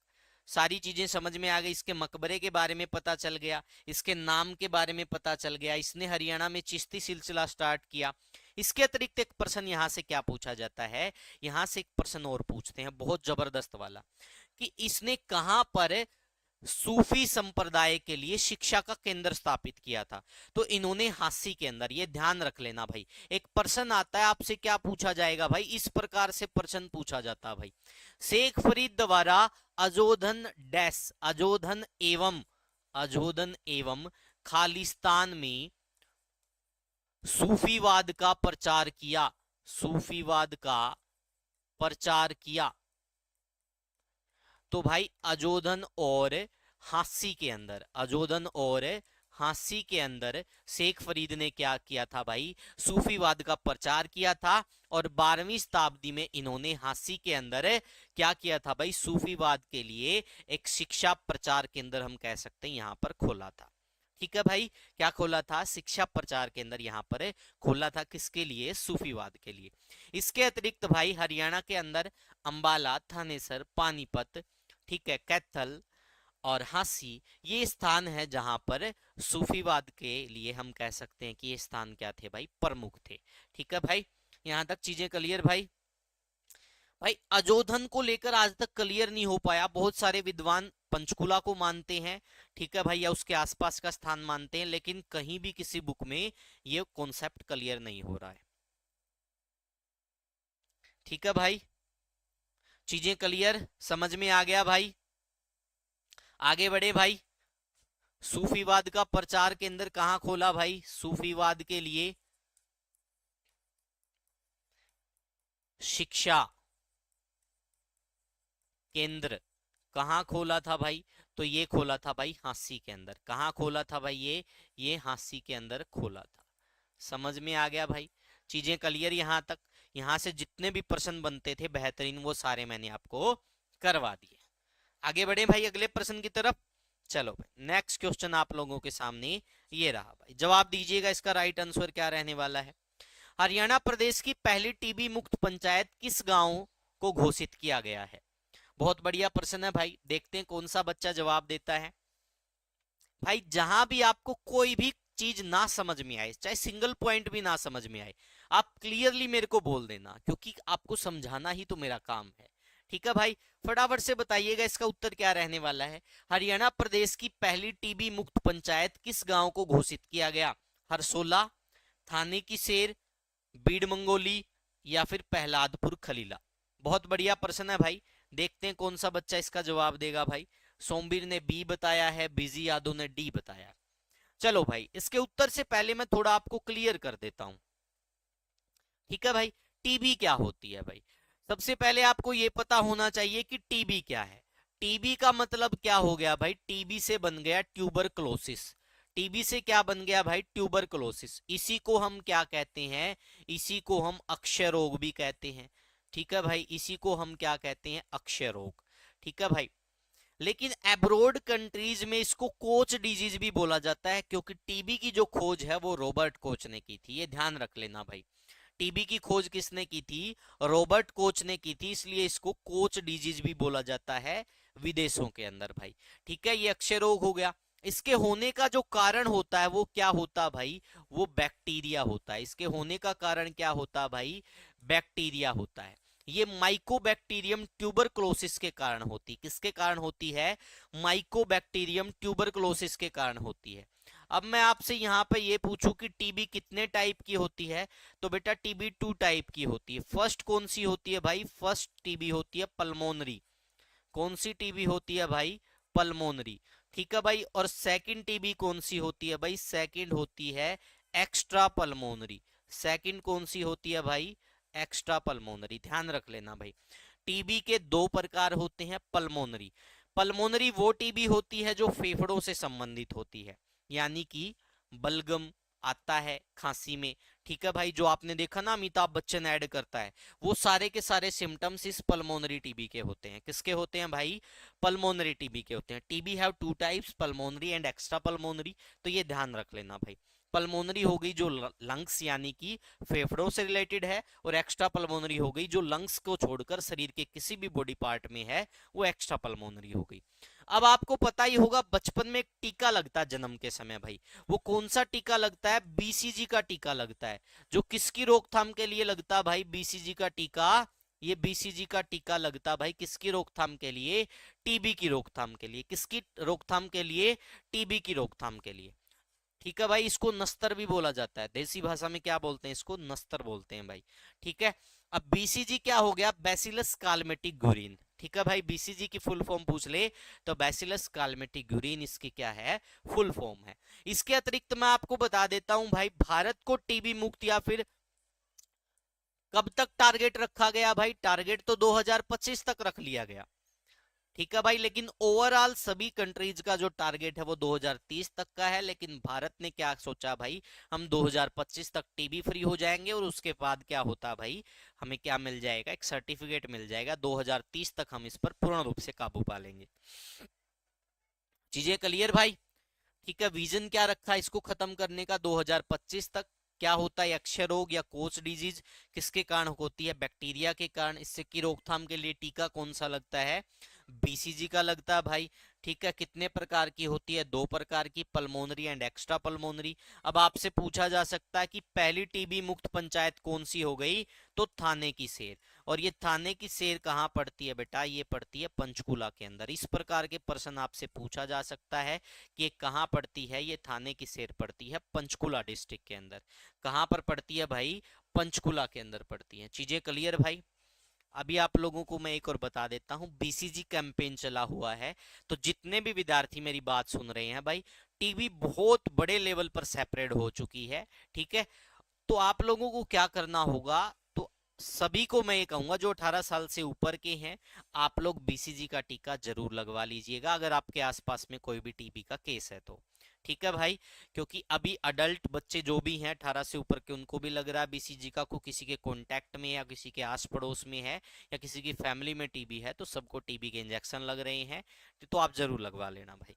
सारी चीजें समझ में आ गई। इसके मकबरे के बारे में पता चल गया, इसके नाम के बारे में पता चल गया, इसने हरियाणा में चिश्ती सिलसिला स्टार्ट किया। इसके अतिरिक्त एक प्रश्न यहां से क्या पूछा जाता है, यहां से एक प्रश्न और पूछते हैं बहुत जबरदस्त वाला, कि इसने कहां पर सूफी संप्रदाय के लिए शिक्षा का केंद्र स्थापित किया था। तो इन्होंने हांसी के अंदर, ये ध्यान रख लेना भाई, एक प्रश्न आता है आपसे, क्या पूछा जाएगा भाई, इस प्रकार से प्रश्न पूछा जाता है भाई, शेख फरीद द्वारा अजोधन डैश, अजोधन एवं खालिस्तान में सूफीवाद का प्रचार किया, सूफीवाद का प्रचार किया। तो भाई अजोधन और हांसी के अंदर, अजोधन और हांसी के अंदर शेख फरीद ने क्या किया था भाई, सूफीवाद का प्रचार किया था। और 12वीं शताब्दी में इन्होंने हांसी के अंदर क्या किया था भाई, सूफीवाद के लिए एक शिक्षा प्रचार केंद्र हम कह सकते हैं यहां पर खोला था। ठीक है भाई, क्या खोला था, शिक्षा प्रचार केंद्र यहां पर खोला था, किसके लिए, सूफीवाद के लिए। इसके अतिरिक्त भाई हरियाणा के अंदर अंबाला, थानेसर, पानीपत, ठीक है, कैथल और हांसी, ये स्थान है जहां पर सूफीवाद के लिए हम कह सकते हैं कि ये स्थान क्या थे भाई, प्रमुख थे। ठीक है भाई, यहां तक चीजें क्लियर भाई। भाई अजोधन को लेकर आज तक क्लियर नहीं हो पाया, बहुत सारे विद्वान पंचकुला को मानते हैं, ठीक है भाई, या उसके आसपास का स्थान मानते हैं, लेकिन कहीं भी किसी बुक में ये कॉन्सेप्ट क्लियर नहीं हो रहा है। ठीक है भाई, चीजें क्लियर, समझ में आ गया भाई। आगे बढ़े भाई, सूफीवाद का प्रचार केंद्र कहां खोला भाई, सूफीवाद के लिए शिक्षा केंद्र कहां खोला था भाई, तो ये खोला था भाई हांसी के अंदर। कहां खोला था भाई, ये हांसी के अंदर खोला था। समझ में आ गया भाई, चीजें क्लियर यहां तक। यहां से जितने भी प्रश्न बनते थे बेहतरीन, वो सारे मैंने आपको करवा दिए। आगे बढ़े भाई अगले प्रश्न की तरफ। चलो भाई नेक्स्ट क्वेश्चन आप लोगों के सामने ये रहा भाई, जवाब दीजिएगा इसका राइट आंसर क्या रहने वाला है। हरियाणा प्रदेश की पहली टीबी मुक्त पंचायत किस गांव को घोषित किया गया है। बहुत बढ़िया प्रश्न है भाई, देखते हैं कौन सा बच्चा जवाब देता है। भाई जहां भी आपको कोई भी चीज ना समझ में आए, चाहे सिंगल पॉइंट भी ना समझ में आए, आप क्लियरली मेरे को बोल देना, क्योंकि आपको समझाना ही तो मेरा काम है। ठीक है भाई, फटाफट से बताइएगा इसका उत्तर क्या रहने वाला है। हरियाणा प्रदेश की पहली टीबी मुक्त पंचायत किस गांव को घोषित किया गया, हरसोला, थाने की सेर, बीड़ मंगोली या फिर प्रहलादपुर खलीला। बहुत बढ़िया प्रश्न है भाई, देखते हैं कौन सा बच्चा इसका जवाब देगा भाई। सोमवीर ने बी बताया है, बीजी यादव ने डी बताया। चलो भाई इसके उत्तर से पहले मैं थोड़ा आपको क्लियर कर देता हूं। ठीक है भाई, टीबी क्या होती है भाई, सबसे पहले आपको यह पता होना चाहिए कि टीबी क्या है। टीबी का मतलब क्या हो गया भाई, टीबी से बन गया ट्यूबरक्लोसिस। टीबी से क्या बन गया भाई, ट्यूबरक्लोसिस। इसी को हम क्या कहते हैं, इसी को हम अक्षय रोग भी कहते हैं। ठीक है भाई, इसी को हम क्या कहते हैं, अक्षय रोग। ठीक है भाई, लेकिन एब्रोड कंट्रीज में इसको कोच डिजीज भी बोला जाता है, क्योंकि टीबी की जो खोज है वो रॉबर्ट कोच ने की थी, ये ध्यान रख लेना भाई। टीबी की खोज किसने की थी, रॉबर्ट कोच ने की थी, इसलिए इसको कोच डिजीज भी बोला जाता है विदेशों के अंदर भाई। ठीक है, ये अक्षय रोग हो गया। इसके होने का जो कारण होता है वो क्या होता है भाई, वो बैक्टीरिया होता है। इसके होने का कारण क्या होता है भाई, बैक्टीरिया होता है। ये माइकोबैक्टीरियम ट्यूबरक्लोसिस के कारण होती, किसके कारण होती है, माइकोबैक्टीरियम ट्यूबरक्लोसिस के कारण होती है। अब मैं आपसे यहां पे ये पूछूं कि टीबी कितने टाइप की होती है, तो बेटा टीबी 2 टाइप की होती है। फर्स्ट कौन सी होती है भाई, फर्स्ट टीबी होती है पल्मोनरी। कौन सी टीबी होती है भाई, पल्मोनरी। ठीक है भाई, और सेकंड टीबी कौन सी होती है भाई, सेकंड होती है एक्स्ट्रा पल्मोनरी। सेकंड कौन सी होती है भाई, एक्स्ट्रा पल्मोनरी। ध्यान रख लेना भाई, टीबी के 2 प्रकार होते हैं। पल्मोनरी, पल्मोनरी वो टीबी होती है जो फेफड़ों से संबंधित होती है, यानी कि बलगम आता है खांसी में। ठीक है भाई, जो आपने देखा ना अमिताभ बच्चन ऐड करता है, वो सारे के सारे सिम्टम्स इस पल्मोनरी टीबी के होते हैं। किसके होते हैं भाई, पल्मोनरी टीबी के होते हैं। TB have 2 types, pulmonary and extra pulmonary. तो ये ध्यान रख लेना भाई, पल्मोनरी हो गई जो लंग्स यानी कि फेफड़ों से रिलेटेड है, और एक्स्ट्रा पल्मोनरी हो गई जो लंग्स को छोड़कर शरीर के किसी भी बॉडी पार्ट में है, वो एक्स्ट्रा पल्मोनरी हो गई। अब आपको पता ही होगा बचपन में एक टीका लगता है जन्म के समय भाई, वो कौन सा टीका लगता है? बीसीजी का टीका लगता है। जो किसकी रोकथाम के लिए लगता है भाई? बीसीजी का टीका। ये बीसीजी का टीका लगता भाई किसकी रोकथाम के लिए? टीबी की रोकथाम के लिए। किसकी रोकथाम के लिए? टीबी की रोकथाम के लिए। ठीक है भाई, इसको नस्तर भी बोला जाता है, देसी भाषा में क्या बोलते हैं इसको? नस्तर बोलते हैं भाई। ठीक है, अब बीसीजी क्या हो गया? Bacillus Calmette Guerin. ठीक है भाई, बीसीजी की फुल फॉर्म पूछ ले तो बैसिलस कालमेटिक ग्यूरिन इसकी क्या है? फुल फॉर्म है। इसके अतिरिक्त मैं आपको बता देता हूं भाई, भारत को टीबी मुक्त या फिर कब तक टारगेट रखा गया भाई? टारगेट तो 2025 तक रख लिया गया। ठीक है भाई, लेकिन ओवरऑल सभी कंट्रीज का जो टारगेट है वो 2030 तक का है। लेकिन भारत ने क्या सोचा भाई? हम 2025 तक टीबी फ्री हो जाएंगे और उसके बाद क्या होता भाई? हमें क्या मिल जाएगा? एक सर्टिफिकेट मिल जाएगा। 2030 तक हम इस पर पूर्ण रूप से काबू पा लेंगे। चीजें क्लियर भाई? ठीक है, विजन क्या रखा इसको खत्म करने का? 2025 तक। क्या होता है? अक्षय रोग या कोच डिजीज किसके कारण होती है? बैक्टीरिया के कारण। इससे की रोकथाम के लिए टीका कौन सा लगता है? बीसीजी का लगता है भाई। ठीक है, कितने प्रकार की होती है? 2 प्रकार की, पल्मोनरी एंड एक्स्ट्रा पल्मोनरी। अब आपसे पूछा जा सकता है कि पहली टीबी मुक्त पंचायत कौन सी हो गई? तो थाने की सेर। और ये थाने की सेर कहाँ पड़ती है बेटा? ये पड़ती है पंचकुला के अंदर। इस प्रकार के प्रश्न आपसे पूछा जा सकता है कि ये कहाँ पड़ती है? ये थाने की सेर पड़ती है पंचकुला डिस्ट्रिक्ट के अंदर। कहाँ पर पड़ती है भाई? पंचकुला के अंदर पड़ती है। चीजें क्लियर भाई? अभी आप लोगों को मैं एक और बता देता हूं, बीसीजी कैंपेन चला हुआ है, तो जितने भी विद्यार्थी मेरी बात सुन रहे हैं भाई, टीबी बहुत बड़े लेवल पर सेपरेट हो चुकी है। ठीक है, तो आप लोगों को क्या करना होगा? तो सभी को मैं ये कहूंगा जो 18 साल से ऊपर के हैं, आप लोग बीसीजी का टीका जरूर लगवा लीजिएगा अगर आपके आसपास में कोई भी टीबी का केस है तो। ठीक है भाई, क्योंकि अभी अडल्ट बच्चे जो भी हैं 18 से ऊपर के, उनको भी लग रहा है बीसीजी का। को किसी के कांटेक्ट में या किसी के आस पड़ोस में है या किसी की फैमिली में टीबी है तो सबको टीबी के इंजेक्शन लग रहे हैं, तो आप जरूर लगवा लेना भाई।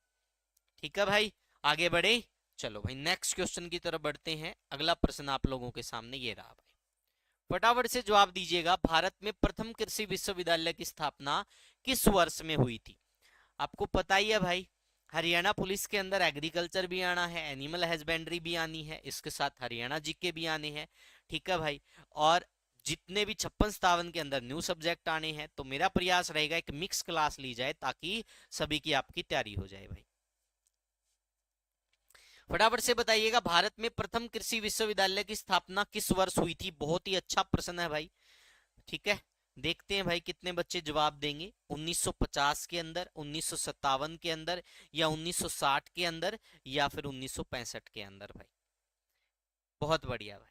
ठीक है भाई, आगे बढ़े। चलो भाई नेक्स्ट क्वेश्चन की तरफ बढ़ते हैं। अगला प्रश्न आप लोगों के सामने ये रहा भाई, फटाफट से जवाब दीजिएगा। भारत में प्रथम कृषि विश्वविद्यालय की स्थापना किस वर्ष में हुई थी? आपको पता ही है भाई, हरियाणा पुलिस के अंदर एग्रीकल्चर भी आना है, एनिमल हस्बेंड्री भी आनी है, इसके साथ हरियाणा जीके भी आने हैं। ठीक है भाई, और जितने भी 56-57 के अंदर न्यू सब्जेक्ट आने हैं, तो मेरा प्रयास रहेगा एक मिक्स क्लास ली जाए ताकि सभी की आपकी तैयारी हो जाए भाई। फटाफट से बताइएगा, भारत में प्रथम कृषि विश्वविद्यालय की स्थापना किस वर्ष हुई थी? बहुत ही अच्छा प्रश्न है भाई। ठीक है, देखते हैं भाई कितने बच्चे जवाब देंगे। 1950 के अंदर, 1957 के अंदर, या 1960 के अंदर, या फिर 1965 के अंदर भाई। बहुत बढ़िया भाई।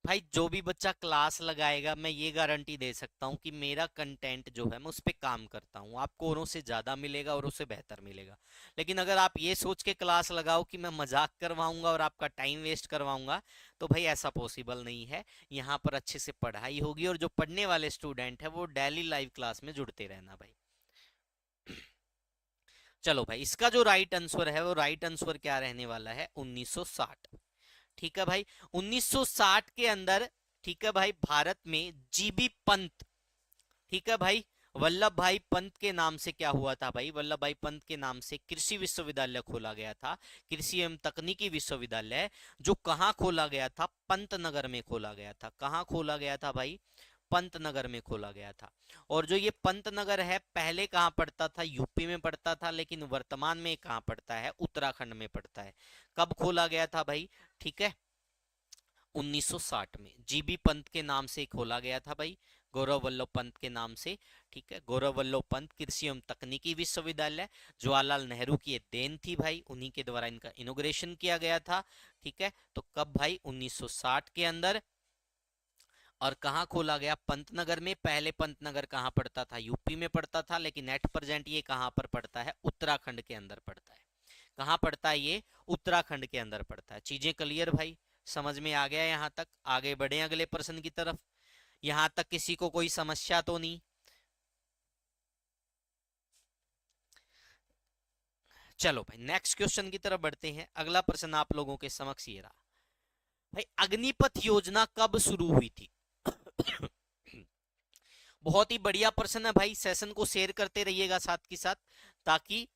भाई जो भी बच्चा क्लास लगाएगा, मैं ये गारंटी दे सकता हूँ कि मेरा कंटेंट जो है मैं उस पर काम करता हूँ, आपको औरों से ज्यादा मिलेगा और उससे बेहतर मिलेगा। लेकिन अगर आप ये सोच के क्लास लगाओ कि मैं मजाक करवाऊंगा और आपका टाइम वेस्ट करवाऊंगा, तो भाई ऐसा पॉसिबल नहीं है। यहाँ पर अच्छे से पढ़ाई होगी और जो पढ़ने वाले स्टूडेंट है वो डेली लाइव क्लास में जुड़ते रहना भाई। चलो भाई, इसका जो राइट आंसर है वो राइट आंसर क्या रहने वाला है? 1960। ठीक है भाई, 1960 के अंदर, ठीक है भाई, भारत में जीबी पंत, ठीक है भाई, वल्लभ भाई पंत के नाम से क्या हुआ था भाई? वल्लभ भाई पंत के नाम से कृषि विश्वविद्यालय खोला गया था। कृषि एवं तकनीकी विश्वविद्यालय, जो कहाँ खोला गया था? पंतनगर में खोला गया था। कहाँ खोला गया था भाई? पंतनगर में खोला गया था। और जो ये पंतनगर है, पहले कहाँ पड़ता था? यूपी में पड़ता था, लेकिन वर्तमान में कहाँ पड़ता है? उत्तराखंड में पड़ता है। कब खोला गया था भाई? ठीक है, 1960 में जीबी पंत के नाम से खोला गया था भाई, गौरव वल्लभ पंत के नाम से। ठीक है, गौरव वल्लभ पंत कृषि एवं तकनीकी विश्वविद्यालय, जवाहरलाल नेहरू की ये देन थी भाई, उन्हीं के द्वारा इनका इनोग्रेशन किया गया था। ठीक है, तो कब भाई? 1960 के अंदर। और कहाँ खोला गया? पंतनगर में। पहले पंतनगर कहाँ पड़ता था? यूपी में पड़ता था, लेकिन एट प्रेजेंट ये कहाँ पर पड़ता है? उत्तराखंड के अंदर पड़ता है। कहाँ पड़ता है ये? उत्तराखंड के अंदर पड़ता है। चीजें क्लियर भाई? समझ में आ गया यहाँ तक? आगे बढ़े अगले प्रश्न की तरफ। यहाँ तक किसी को कोई समस्या तो नहीं? चलो भाई नेक्स्ट क्वेश्चन की तरफ बढ़ते हैं। अगला प्रश्न आप लोगों के समक्ष ये रहा भाई, अग्निपथ योजना कब शुरू हुई थी? बहुत ही बढ़िया प्रश्न है भाई, सेशन को शेयर करते रहिएगा साथ के साथ, ताकि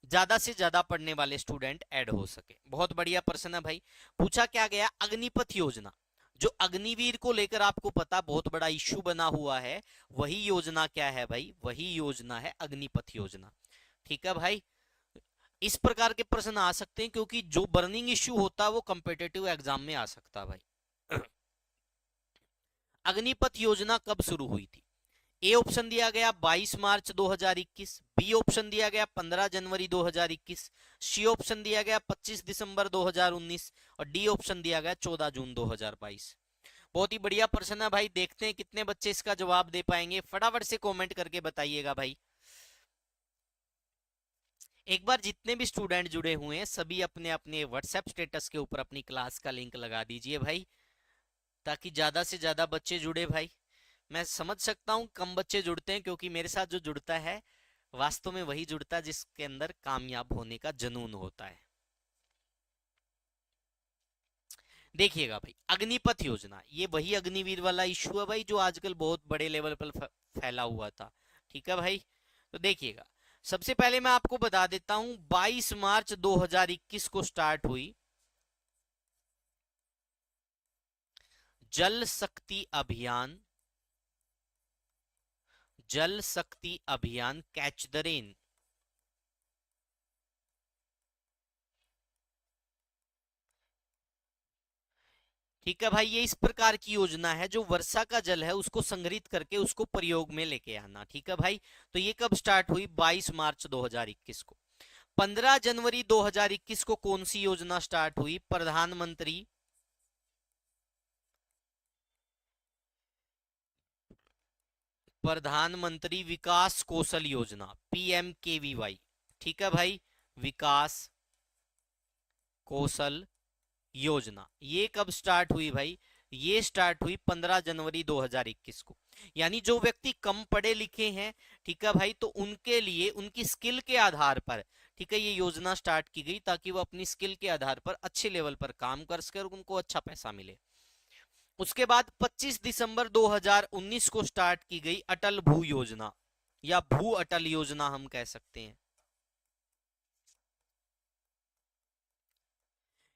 ज्यादा से ज्यादा पढ़ने वाले स्टूडेंट ऐड हो सके। बहुत बढ़िया प्रश्न है भाई। पूछा क्या गया, अग्निपथ योजना, जो अग्निवीर को लेकर आपको पता बहुत बड़ा इश्यू बना हुआ है, वही योजना क्या है भाई, वही योजना है अग्निपथ योजना। ठीक है भाई, इस प्रकार के प्रश्न आ सकते हैं क्योंकि जो बर्निंग इश्यू होता है वो कॉम्पिटिटिव एग्जाम में आ सकता है भाई। अग्निपथ योजना कब शुरू हुई थी? ए ऑप्शन दिया गया 22 मार्च 2021, बी ऑप्शन दिया गया 15 जनवरी 2021, सी ऑप्शन दिया गया 25 दिसंबर 2019 और डी ऑप्शन दिया गया 14 जून 2022। बहुत ही बढ़िया प्रश्न है भाई, देखते हैं कितने बच्चे इसका जवाब दे पाएंगे, फटाफट से कमेंट करके बताइएगा भाई। एक बार जितने भी स्टूडेंट जुड़े हुए हैं सभी अपने अपने व्हाट्सएप स्टेटस के ऊपर अपनी क्लास का लिंक लगा दीजिए भाई, ताकि ज्यादा से ज्यादा बच्चे जुड़े भाई। मैं समझ सकता हूँ कम बच्चे जुड़ते हैं, क्योंकि मेरे साथ जो जुड़ता है वास्तव में वही जुड़ता है जिसके अंदर कामयाब होने का जुनून होता है। देखिएगा भाई, अग्निपथ योजना ये वही अग्निवीर वाला इशू है भाई जो आजकल बहुत बड़े लेवल पर फैला हुआ था। ठीक है भाई, तो देखिएगा, सबसे पहले मैं आपको बता देता हूं 22 मार्च 2021 को स्टार्ट हुई जल शक्ति अभियान, जल शक्ति अभियान कैच द रेन। ठीक है भाई, ये इस प्रकार की योजना है जो वर्षा का जल है उसको संग्रहित करके उसको प्रयोग में लेके आना। ठीक है भाई, तो ये कब स्टार्ट हुई, 22 मार्च 2021 को। 15 जनवरी 2021 को कौन सी योजना स्टार्ट हुई, प्रधानमंत्री विकास कौशल योजना, PMKVY। ठीक है भाई, विकास कौशल योजना ये कब स्टार्ट हुई भाई, ये स्टार्ट हुई 15 जनवरी 2021 को। यानी जो व्यक्ति कम पढ़े लिखे हैं, ठीक है भाई, तो उनके लिए उनकी स्किल के आधार पर, ठीक है, ये योजना स्टार्ट की गई ताकि वो अपनी स्किल के आधार पर अच्छे लेवल पर काम कर सके और उनको अच्छा पैसा मिले। उसके बाद 25 दिसंबर 2019 को स्टार्ट की गई अटल भू योजना, या भू अटल योजना हम कह सकते हैं।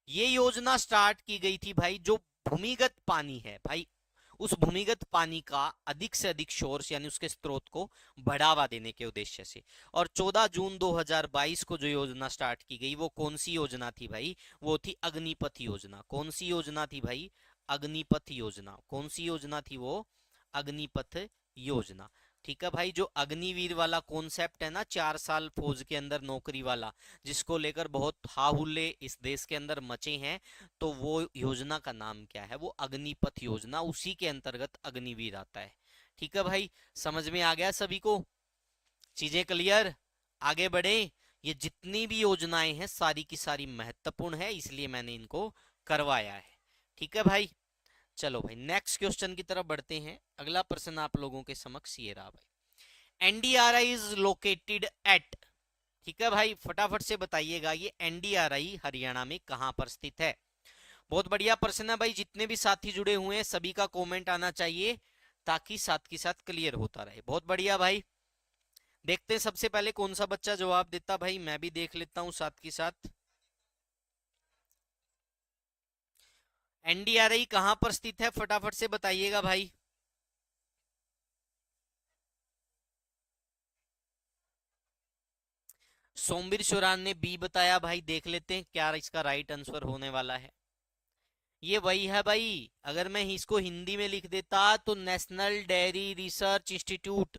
ये योजना स्टार्ट की गई थी भाई, जो भूमिगत पानी है भाई, उस भूमिगत पानी का अधिक से अधिक सोर्स यानी उसके स्रोत को बढ़ावा देने के उद्देश्य से। और 14 जून 2022 को जो योजना स्टार्ट की गई वो कौन सी योजना थी भाई, वो थी अग्निपथ योजना। कौन सी योजना थी भाई, अग्निपथ योजना। कौन सी योजना थी वो, अग्निपथ योजना। ठीक है भाई, जो अग्निवीर वाला कॉन्सेप्ट है ना, 4 साल फौज के अंदर नौकरी वाला, जिसको लेकर बहुत हाहुल्ले इस देश के अंदर मचे हैं, तो वो योजना का नाम क्या है, वो अग्निपथ योजना, उसी के अंतर्गत अग्निवीर आता है। ठीक है भाई, समझ में आ गया सभी को, चीजें क्लियर, आगे बढ़े। ये जितनी भी योजनाएं हैं सारी की सारी महत्वपूर्ण है, इसलिए मैंने इनको करवाया है। ठीक है भाई, चलो भाई नेक्स्ट क्वेश्चन की तरफ बढ़ते हैं। अगला प्रश्न आप लोगों के समक्ष ये रहा भाई, एनडीआरआई इज लोकेटेड एट, ठीक है भाई, फटाफट से बताइएगा ये एनडीआरआई हरियाणा में कहां पर स्थित है। बहुत बढ़िया प्रश्न है भाई, जितने भी साथी जुड़े हुए हैं सभी का कमेंट आना चाहिए ताकि साथ के साथ क्लियर होता रहे। बहुत बढ़िया भाई, देखते हैं सबसे पहले कौन सा बच्चा जवाब देता भाई, मैं भी देख लेता हूं साथ के साथ। एनडीआरआई कहां पर स्थित है, फटाफट से बताइएगा भाई। सोमवीर शोरान ने बी बताया भाई, देख लेते हैं क्या इसका राइट आंसर होने वाला है। ये वही है भाई, अगर मैं इसको हिंदी में लिख देता तो नेशनल डेयरी रिसर्च इंस्टीट्यूट,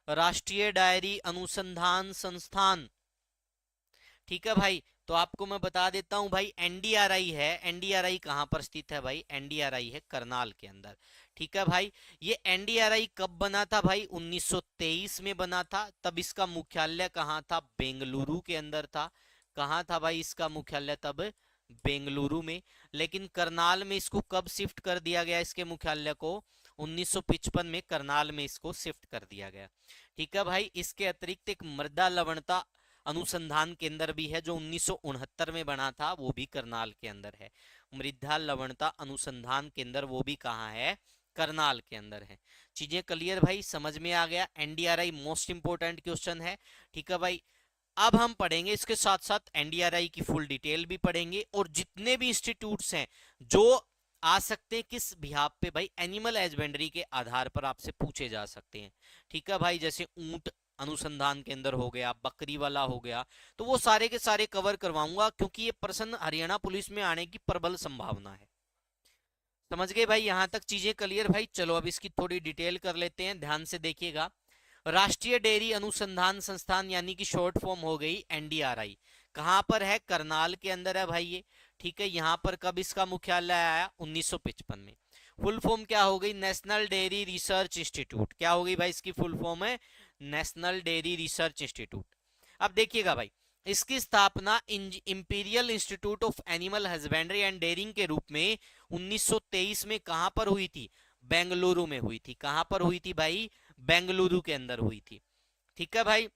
राष्ट्रीय डायरी अनुसंधान संस्थान। ठीक है भाई, तो आपको मैं बता देता हूं भाई, एनडीआरआई है। एनडीआरआई कहां पर स्थित है भाई, एनडीआरआई है करनाल के अंदर। ठीक है भाई, ये एनडीआरआई कब बना था भाई, 1923 में बना था। तब इसका मुख्यालय कहां था, बेंगलुरु के अंदर था। कहां था भाई इसका मुख्यालय तब, बेंगलुरु में। लेकिन करनाल में इसको कब शिफ्ट कर दिया गया, इसके मुख्यालय को 1955 में करनाल में इसको शिफ्ट कर दिया गया। ठीक है भाई, इसके अतिरिक्त एक मृदा लवणता अनुसंधान केंद्र भी है जो 1969 में बना था, वो भी करनाल के अंदर है। मृदा लवणता अनुसंधान केंद्र वो भी कहाँ है, करनाल के अंदर है। चीजें क्लियर भाई, समझ में आ गया। एनडीआरआई मोस्ट इंपोर्टेंट क्वेश्चन है, ठीक है भाई। अब हम पढ़ेंगे इसके साथ साथ एनडीआरआई की फुल डिटेल भी पढ़ेंगे, और जितने भी इंस्टीट्यूट्स हैं जो आ सकते हैं किस बिहाफ पे भाई, एनिमल हस्बेंड्री के आधार पर आपसे पूछे जा सकते हैं, ठीक है भाई। जैसे ऊंट अनुसंधान केंद्र हो गया, बकरी वाला हो गया, तो वो सारे के सारे कवर करवाऊंगा, क्योंकि ये प्रश्न हरियाणा पुलिस में आने की प्रबल संभावना है। समझ गए भाई, यहां तक चीजें क्लियर भाई। चलो अब इसकी थोड़ी डिटेल कर लेते हैं, ध्यान से देखिएगा। राष्ट्रीय डेयरी अनुसंधान संस्थान यानी कि शॉर्ट फॉर्म हो गई एनडीआरआई, कहां पर है? करनाल के अंदर है भाई ये, ठीक है। यहां पर कब इसका मुख्यालय आया? 1955 में। फुल फॉर्म क्या हो गई? National dairy research institute. क्या हो गई भाई इसकी फुल फॉर्म? है नेशनल डेयरी रिसर्च इंस्टीट्यूट। अब देखिएगा भाई, इसकी स्थापना imperial institute of animal husbandry and dairying के रूप में 1923 में कहां पर हुई थी? बेंगलुरु में हुई थी। कहां पर हुई थी भाई? बेंगलुरु के अंदर हुई थी, ठीक है भाई।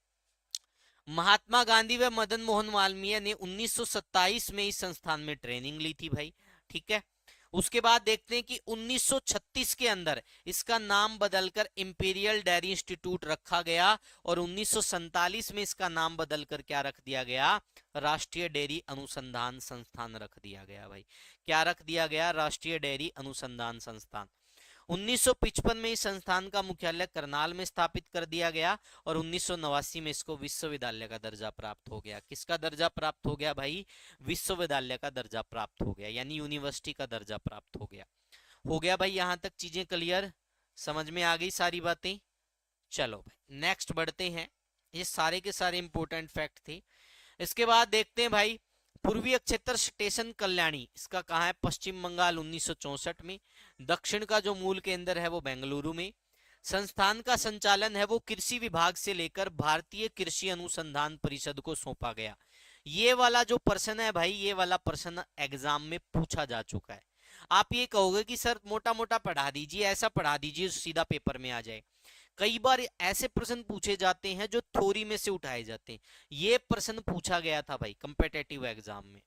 महात्मा गांधी व मदन मोहन मालवीय ने 1927 में इस संस्थान में ट्रेनिंग ली थी भाई, ठीक है। उसके बाद देखते हैं कि 1936 के अंदर इसका नाम बदलकर इंपीरियल डेयरी इंस्टीट्यूट रखा गया, और 1947 में इसका नाम बदलकर क्या रख दिया गया? राष्ट्रीय डेयरी अनुसंधान संस्थान रख दिया गया भाई। क्या रख दिया गया? राष्ट्रीय डेयरी अनुसंधान संस्थान। 1955 में इस संस्थान का मुख्यालय करनाल में स्थापित कर दिया गया, और 1989 में इसको विश्वविद्यालय का दर्जा प्राप्त हो गया। किसका दर्जा प्राप्त हो गया भाई? विश्वविद्यालय का दर्जा प्राप्त हो गया, यानी यूनिवर्सिटी का दर्जा प्राप्त हो गया। हो गया भाई, यहां तक चीजें क्लियर, समझ में आ गई सारी बातें। चलो भाई नेक्स्ट बढ़ते हैं, ये सारे के सारे इंपोर्टेंट फैक्ट थे। इसके बाद देखते हैं भाई, पूर्वी क्षेत्र स्टेशन कल्याणी, इसका कहाँ है? पश्चिम बंगाल 1964 में। दक्षिण का जो मूल केंद्र है वो बेंगलुरु में। संस्थान का संचालन है वो कृषि विभाग से लेकर भारतीय कृषि अनुसंधान परिषद को सौंपा गया। ये वाला जो प्रश्न है भाई, ये वाला प्रश्न एग्जाम में पूछा जा चुका है। आप ये कहोगे कि सर मोटा मोटा पढ़ा दीजिए, ऐसा पढ़ा दीजिए सीधा पेपर में आ जाए। कई बार ऐसे प्रश्न पूछे जाते हैं जो थ्योरी में से उठाए जाते हैं। ये प्रश्न पूछा गया था भाई कॉम्पिटिटिव एग्जाम में,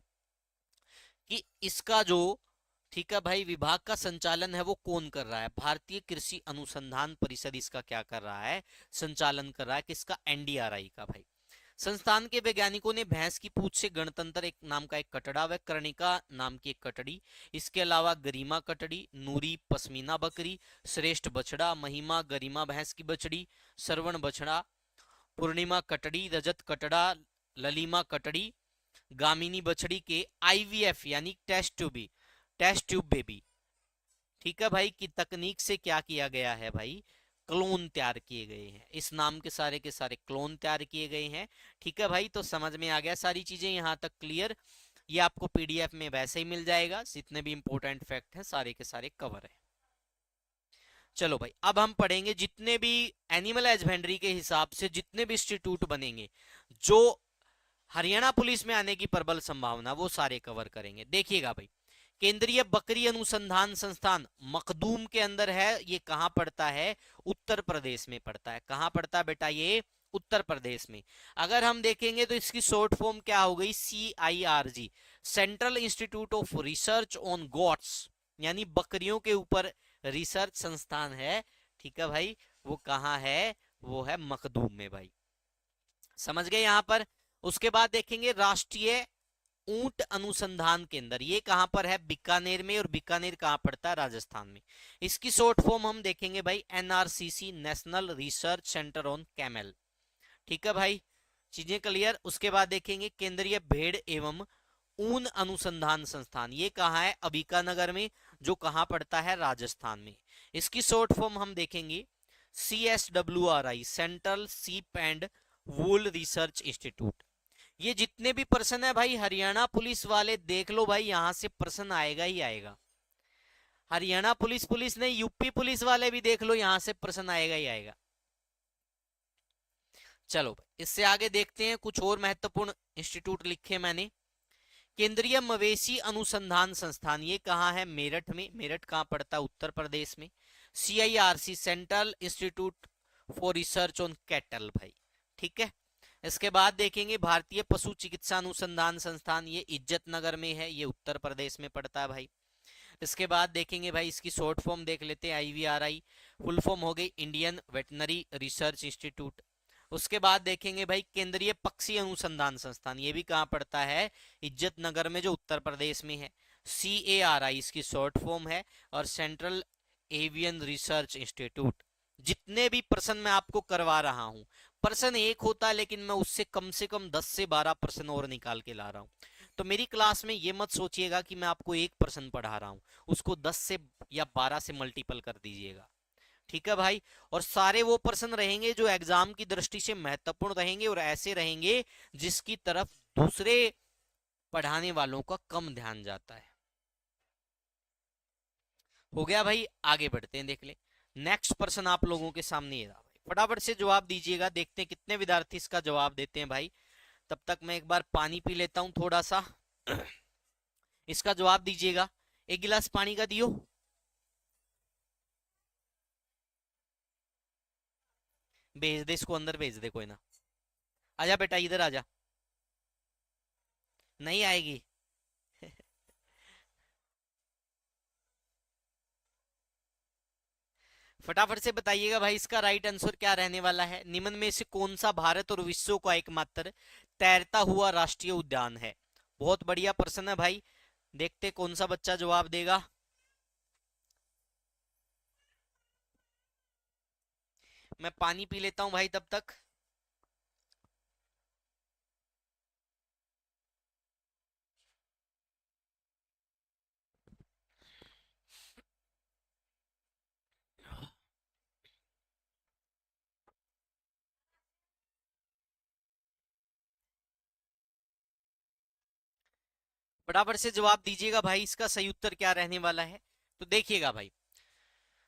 कि इसका जो, ठीक है भाई, विभाग का संचालन है वो कौन कर रहा है? भारतीय कृषि अनुसंधान परिषद इसका क्या कर रहा है? संचालन कर रहा है। किसका? एनडीआरआई का भाई। संस्थान के वैज्ञानिकों ने भैंस की पूंछ से गणतंत्र एक नाम का एक कटड़ा व कर्णिका नाम की एक कटड़ी, इसके अलावा गरिमा कटड़ी, नूरी पश्मीना बकरी, श्रेष्ठ बछड़ा, महिमा गरिमा भैंस की बछड़ी, श्रवण बछड़ा, पूर्णिमा कटड़ी, रजत कटड़ा, ललिमा कटड़ी, गामिनी बछड़ी के आईवीएफ यानी टेस्ट ट्यूब बेबी, ठीक है भाई, की तकनीक से क्या किया गया है भाई? क्लोन तैयार किए गए हैं। इस नाम के सारे क्लोन तैयार किए गए हैं, ठीक है भाई। तो समझ में आ गया सारी चीजें, यहां तक क्लियर। ये आपको पीडीएफ में वैसे ही मिल जाएगा, जितने भी इंपोर्टेंट फैक्ट हैं सारे के सारे कवर है। चलो भाई अब हम पढ़ेंगे जितने भी एनिमल हस्बेंड्री के हिसाब से जितने भी इंस्टीट्यूट बनेंगे जो हरियाणा पुलिस में आने की प्रबल संभावना, वो सारे कवर करेंगे। देखिएगा भाई, केंद्रीय बकरी अनुसंधान संस्थान मखदूम के अंदर है। ये कहां पड़ता है? उत्तर प्रदेश में पड़ता है। कहां पड़ता है बेटा? ये उत्तर प्रदेश में। अगर हम देखेंगे तो इसकी शॉर्ट फॉर्म क्या हो गई? CIRG, central institute of research on goats, यानी बकरियों के ऊपर रिसर्च संस्थान है, ठीक है भाई। वो कहां है? वो है मखदूम में भाई। समझ गए यहां पर। उसके बाद देखेंगे राष्ट्रीय ऊंट अनुसंधान केंद्र, ये कहां पर है? बीकानेर में। और बीकानेर कहां पड़ता है? राजस्थान में। इसकी शॉर्ट फॉर्म हम देखेंगे भाई NRCC, national research centre on camel, ठीक है भाई। चीजें क्लियर। उसके बाद देखेंगे केंद्रीय भेड़ एवं ऊन अनुसंधान संस्थान, ये कहां है? अबीकानगर में, जो कहां पड़ता है? राजस्थान में। इसकी शॉर्ट फॉर्म हम देखेंगे CSWRI, सेंट्रल सीप एंड वूल रिसर्च इंस्टीट्यूट। ये जितने भी प्रश्न है भाई हरियाणा पुलिस वाले देख लो भाई, यहां से प्रश्न आएगा ही आएगा। हरियाणा पुलिस ने यूपी पुलिस वाले भी देख लो, यहां से प्रश्न आएगा ही आएगा। चलो भाई इससे आगे देखते हैं, कुछ और महत्वपूर्ण इंस्टीट्यूट लिखे मैंने। केंद्रीय मवेशी अनुसंधान संस्थान, ये कहां है? मेरठ में। मेरठ कहां पड़ता है? उत्तर प्रदेश में। CIRC, central institute for research on cattle भाई, ठीक है। इसके बाद देखेंगे भारतीय पशु चिकित्सा अनुसंधान संस्थान, ये इज्जत नगर में है, ये उत्तर प्रदेश में पड़ता है भाई। इसके बाद देखेंगे भाई इसकी शॉर्ट फॉर्म देख लेते हैं, IVRI। फुल फॉर्म हो गई इंडियन वेटनरी रिसर्च इंस्टीट्यूट। उसके बाद देखेंगे भाई केंद्रीय पक्षी अनुसंधान संस्थान, ये भी कहाँ पड़ता है, इज्जत नगर में, जो उत्तर प्रदेश में है। CARI इसकी शॉर्ट फॉर्म है, और सेंट्रल एवियन रिसर्च इंस्टीट्यूट। जितने भी प्रश्न मैं आपको करवा रहा हूं, प्रश्न एक होता है लेकिन मैं उससे कम से कम 10 से 12 प्रश्न और निकाल के ला रहा हूं। तो मेरी क्लास में ये मत सोचिएगा कि मैं आपको एक प्रश्न पढ़ा रहा हूं, उसको 10 से या 12 से मल्टीपल कर दीजिएगा, ठीक है भाई। और सारे वो प्रश्न रहेंगे जो एग्जाम की दृष्टि से महत्वपूर्ण रहेंगे, और ऐसे रहेंगे जिसकी तरफ दूसरे पढ़ाने वालों का कम ध्यान जाता है। हो गया भाई, आगे बढ़ते हैं, देख ले। नेक्स्ट प्रश्न आप लोगों के सामने ये रहा भाई, फटाफट से जवाब दीजिएगा, देखते हैं कितने विद्यार्थी इसका जवाब देते हैं भाई। तब तक मैं एक बार पानी पी लेता हूं थोड़ा सा। इसका जवाब दीजिएगा, एक गिलास पानी का दियो। भेज दे इसको अंदर, भेज दे, कोई ना। आजा बेटा इधर आजा। नहीं आएगी। फटाफट से बताइएगा भाई इसका राइट आंसर क्या रहने वाला है। निम्न में से कौन सा भारत और विश्व का एकमात्र तैरता हुआ राष्ट्रीय उद्यान है। बहुत बढ़िया प्रश्न है भाई, देखते कौन सा बच्चा जवाब देगा। मैं पानी पी लेता हूं भाई तब तक। फटाफट से जवाब दीजिएगा भाई, इसका सही उत्तर क्या रहने वाला है। तो देखिएगा भाई,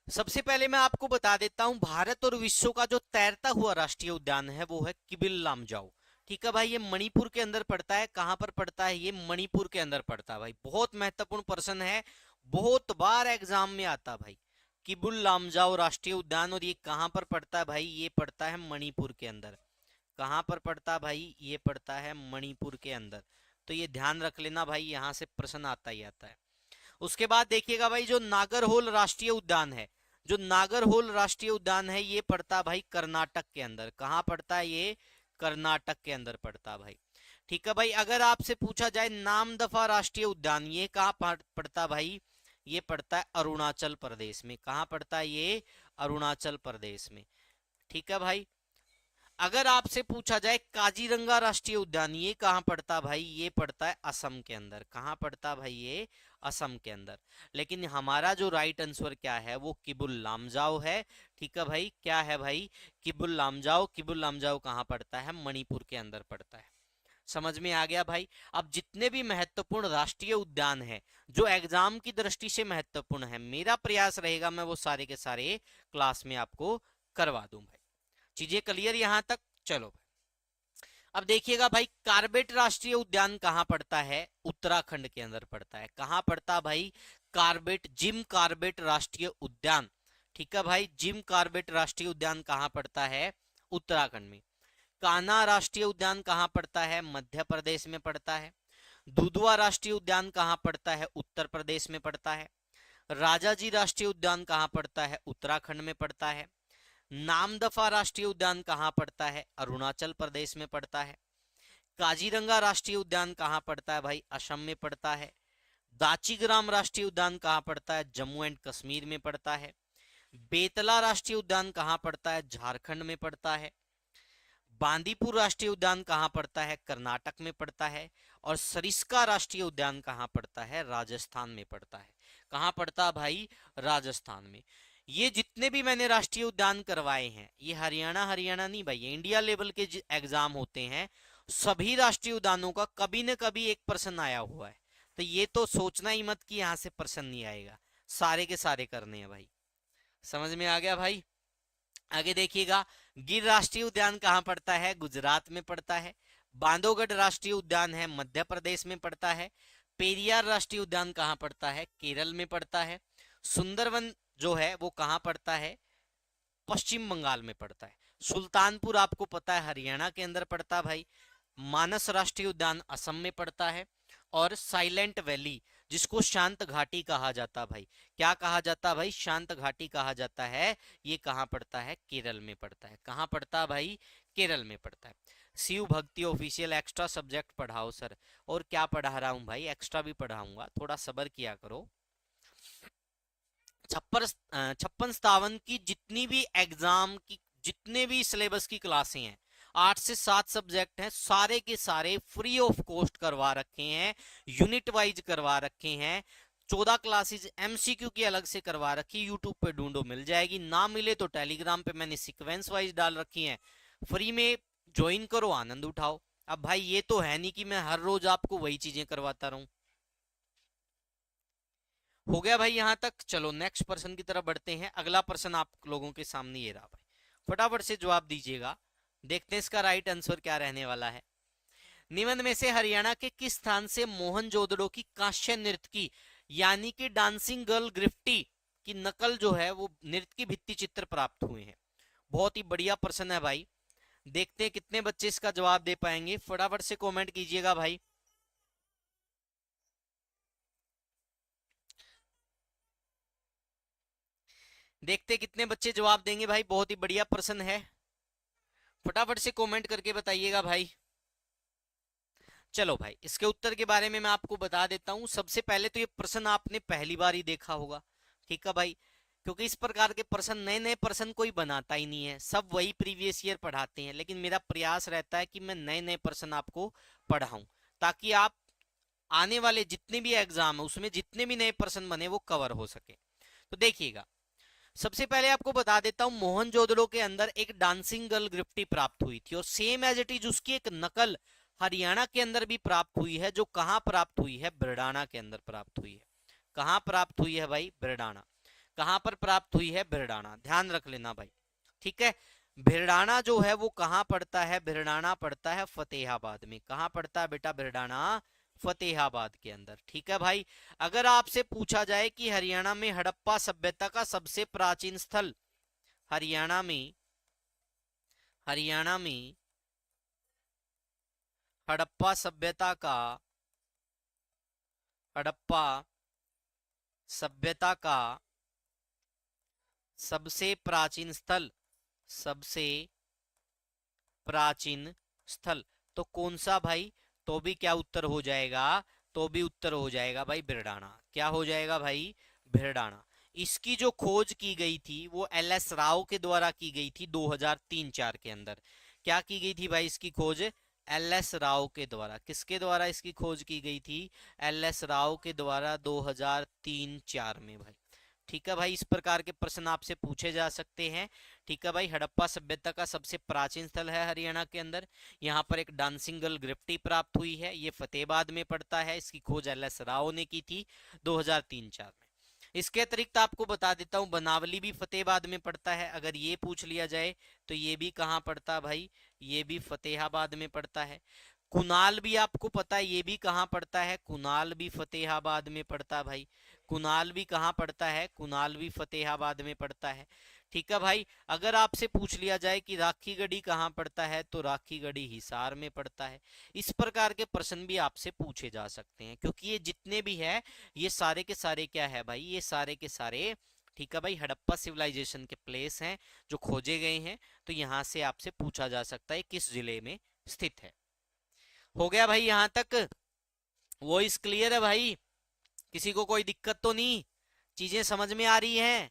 सबसे पहले मैं आपको बता देता हूं, भारत और विश्व का जो तैरता हुआ राष्ट्रीय उद्यान है वो है किबिल लामजाओ। ठीक है भाई, ये मणिपुर के अंदर पड़ता है। कहां पर पड़ता है, ये मणिपुर के अंदर पड़ता है भाई। बहुत महत्वपूर्ण प्रश्न है, बहुत बार एग्जाम में आता है भाई। किबुल लामजाओ राष्ट्रीय उद्यान, और ये कहां पर पड़ता है भाई, ये पड़ता है मणिपुर के अंदर। कहां पर पड़ता है भाई, ये पड़ता है मणिपुर के अंदर। तो ये ध्यान रख लेना भाई, यहां से प्रश्न आता ही आता है। उसके बाद देखिएगा भाई, जो नागरहोल राष्ट्रीय उद्यान है, जो नागरहोल राष्ट्रीय उद्यान है, ये पड़ता है भाई कर्नाटक के अंदर। कहां पड़ता है, ये कर्नाटक के अंदर पड़ता है भाई। ठीक है भाई, अगर आपसे पूछा जाए नामदफा राष्ट्रीय उद्यान, ये कहां पड़ता है भाई, ये पड़ता है अरुणाचल प्रदेश में। कहां पड़ता है, ये अरुणाचल प्रदेश में। ठीक है भाई, अगर आपसे पूछा जाए काजीरंगा राष्ट्रीय उद्यान, ये कहां पड़ता है भाई, ये पड़ता है असम के अंदर। कहां पड़ता है भाई, ये असम के अंदर। लेकिन हमारा जो राइट आंसर क्या है, वो किबुल लामजाओ है। ठीक है भाई, क्या है भाई, किबुल लामजाओ। किबुल लामजाओ कहां पड़ता है, मणिपुर के अंदर पड़ता है। समझ में आ गया भाई। अब जितने भी महत्वपूर्ण राष्ट्रीय उद्यान है, जो एग्जाम की दृष्टि से महत्वपूर्ण है, मेरा प्रयास रहेगा मैं वो सारे के सारे क्लास में आपको करवा दूं भाई। चीजें क्लियर यहां तक, चलो भाई। अब देखिएगा भाई, कार्बेट राष्ट्रीय उद्यान कहां पड़ता है, उत्तराखंड के अंदर पड़ता है। कहां पड़ता है भाई, कार्बेट, जिम कार्बेट राष्ट्रीय उद्यान। ठीक है भाई, जिम कार्बेट राष्ट्रीय उद्यान कहां पड़ता है, उत्तराखंड में। कान्हा राष्ट्रीय उद्यान कहां पड़ता है, मध्य प्रदेश में पड़ता है। दुधवा राष्ट्रीय उद्यान कहां पड़ता है, उत्तर प्रदेश में पड़ता है। राजाजी राष्ट्रीय उद्यान कहां पड़ता है, उत्तराखंड में पड़ता है। नामदफा राष्ट्रीय उद्यान कहां पड़ता है, अरुणाचल प्रदेश में पड़ता है। काजीरंगा राष्ट्रीय उद्यान कहां पड़ता है भाई, असम में पड़ता है। दाचीग्राम राष्ट्रीय उद्यान कहां पड़ता है, जम्मू एंड कश्मीर में पड़ता है। बेतला राष्ट्रीय उद्यान कहां पड़ता है, झारखंड में पड़ता है। बांदीपुर राष्ट्रीय उद्यान कहां पड़ता है, कर्नाटक में पड़ता है। और सरिस्का राष्ट्रीय उद्यान कहां पड़ता है, राजस्थान में पड़ता है। कहां पड़ता है भाई, राजस्थान में। ये जितने भी मैंने राष्ट्रीय उद्यान करवाए हैं, ये हरियाणा हरियाणा नहीं भाई, ये इंडिया लेवल के एग्जाम होते हैं। सभी राष्ट्रीय उद्यानों का कभी न कभी एक प्रश्न आया हुआ है। तो ये तो सोचना ही मत कि यहां से प्रश्न नहीं आएगा, सारे के सारे करने हैं भाई। समझ में आ गया भाई। आगे देखिएगा, गिर राष्ट्रीय उद्यान कहां पड़ता है, गुजरात में पड़ता है। बांधवगढ़ राष्ट्रीय उद्यान है, मध्य प्रदेश में पड़ता है। पेरियार राष्ट्रीय उद्यान कहां पड़ता है, केरल में पड़ता है। सुंदरवन जो है वो कहां पड़ता है, पश्चिम बंगाल में पड़ता है। सुल्तानपुर आपको पता है हरियाणा के अंदर पड़ता है भाई। मानस राष्ट्रीय उद्यान असम में पड़ता है। और साइलेंट वैली जिसको शांत घाटी कहा जाता भाई। क्या कहा जाता भाई? शांत घाटी कहा जाता है। ये कहाँ पड़ता है? केरल में पड़ता है। कहाँ पड़ता है भाई? केरल में पड़ता है। शिव भक्ति ऑफिशियल एक्स्ट्रा सब्जेक्ट पढ़ाओ सर। और क्या पढ़ा रहा हूँ भाई? एक्स्ट्रा भी पढ़ाऊंगा, थोड़ा सब्र किया करो। छप्पन सतावन की जितनी भी एग्जाम की, जितने भी सिलेबस की क्लासें हैं, 8 से 7 सब्जेक्ट हैं, सारे के सारे फ्री ऑफ कॉस्ट करवा रखे हैं, यूनिट वाइज करवा रखे हैं। 14 क्लासेस एमसीक्यू की अलग से करवा रखी, यूट्यूब पे ढूंढो मिल जाएगी, ना मिले तो टेलीग्राम पे मैंने सीक्वेंस वाइज डाल रखी है। फ्री में ज्वाइन करो, आनंद उठाओ। अब भाई ये तो है नहीं कि मैं हर रोज आपको वही चीजें करवाता रहूं। हो गया भाई यहां तक? चलो नेक्स्ट पर्सन की तरफ बढ़ते हैं। अगला पर्सन आप लोगों के सामने ये रहा भाई, फटाफट से जवाब दीजिएगा। देखते हैं इसका राइट आंसर क्या रहने वाला है। निम्न में से हरियाणा के किस स्थान से मोहनजोदड़ो की कांस्य नृत्य की, यानी कि डांसिंग गर्ल ग्रिफ्टी की नकल जो है वो नृत्य की भित्ति चित्र प्राप्त हुए हैं? बहुत ही बढ़िया प्रश्न है भाई। देखते हैं कितने बच्चे इसका जवाब दे पाएंगे, फटाफट से कमेंट कीजिएगा भाई। देखते हैं कितने बच्चे जवाब देंगे भाई, बहुत ही बढ़िया प्रश्न है, फटाफट से कमेंट करके बताइएगा भाई। चलो भाई इसके उत्तर के बारे में मैं आपको बता देता हूं। सबसे पहले तो ये प्रश्न आपने पहली बार ही देखा होगा, ठीक है भाई, क्योंकि इस प्रकार के प्रश्न नए नए प्रश्न कोई बनाता ही नहीं है, सब वही प्रीवियस ईयर पढ़ाते हैं। लेकिन मेरा प्रयास रहता है कि मैं नए नए प्रश्न आपको पढ़ाऊं, ताकि आप आने वाले जितने भी एग्जाम है उसमें जितने भी नए प्रश्न बने वो कवर हो सके। तो देखिएगा, सबसे पहले आपको बता देता हूं, मोहनजोदड़ो के अंदर एक डांसिंग गर्ल ग्रिफ्टी प्राप्त हुई थी, और सेम एज इट इज उसकी एक नकल हरियाणा के अंदर भी प्राप्त हुई है। जो कहां प्राप्त हुई है? बरडाना के अंदर प्राप्त हुई है। कहां प्राप्त हुई है भाई? बरडाना। कहां पर प्राप्त हुई है? बरडाना, ध्यान रख लेना भाई, ठीक है। भिरडाना जो है वो कहां पड़ता है? भिरडाना पड़ता है फतेहाबाद में। कहां पड़ता है बेटा? भिरडाना फतेहाबाद के अंदर, ठीक है भाई। अगर आपसे पूछा जाए कि हरियाणा में हड़प्पा सभ्यता का सबसे प्राचीन स्थल, हरियाणा में, हरियाणा में हड़प्पा सभ्यता का, हड़प्पा सभ्यता का सबसे प्राचीन स्थल, सबसे प्राचीन स्थल, तो कौन सा भाई? तो भी क्या उत्तर हो जाएगा? तो भी उत्तर हो जाएगा भाई भिरडाना। क्या हो जाएगा भाई? भिरडाना। इसकी जो खोज की गई थी वो एल एस राव के द्वारा की गई थी 2003-4 के अंदर। क्या की गई थी भाई इसकी खोज? एल एस राव के द्वारा। किसके द्वारा इसकी खोज की गई थी? एल एस राव के द्वारा 2003-4 में भाई, ठीक है भाई। इस प्रकार के प्रश्न आपसे पूछे जा सकते हैं, ठीक है भाई। हड़प्पा सभ्यता का सबसे प्राचीन स्थल है हरियाणा के अंदर। यहाँ पर एक डांसिंग गर्ल ग्रिफ्टी प्राप्त हुई है, ये फतेहाबाद में पड़ता है। इसकी खोज एल एस राव ने की थी 2003-4 में। इसके अतिरिक्त आपको बता देता हूँ, बनावली भी फतेहाबाद में पड़ता है। अगर ये पूछ लिया जाए तो ये भी कहाँ पड़ता है भाई? ये भी फतेहाबाद में पड़ता है। कुनाल भी आपको पता है, ये भी कहाँ पड़ता है? कुनाल भी फतेहाबाद में पड़ता है भाई। कुनाल भी कहाँ पड़ता है? कुनाल भी फतेहाबाद में पड़ता है, ठीक है भाई। अगर आपसे पूछ लिया जाए कि राखीगढ़ी कहाँ पड़ता है, तो राखीगढ़ी हिसार में पड़ता है। इस प्रकार के प्रश्न भी आपसे पूछे जा सकते हैं, क्योंकि ये जितने भी है ये सारे के सारे क्या है भाई? ये सारे के सारे, ठीक है भाई, हड़प्पा सिविलाइजेशन के प्लेस हैं जो खोजे गए हैं। तो यहां से आपसे पूछा जा सकता है किस जिले में स्थित है। हो गया भाई यहां तक? वॉइस क्लियर है भाई? किसी को कोई दिक्कत तो नहीं? चीजें समझ में आ रही हैं?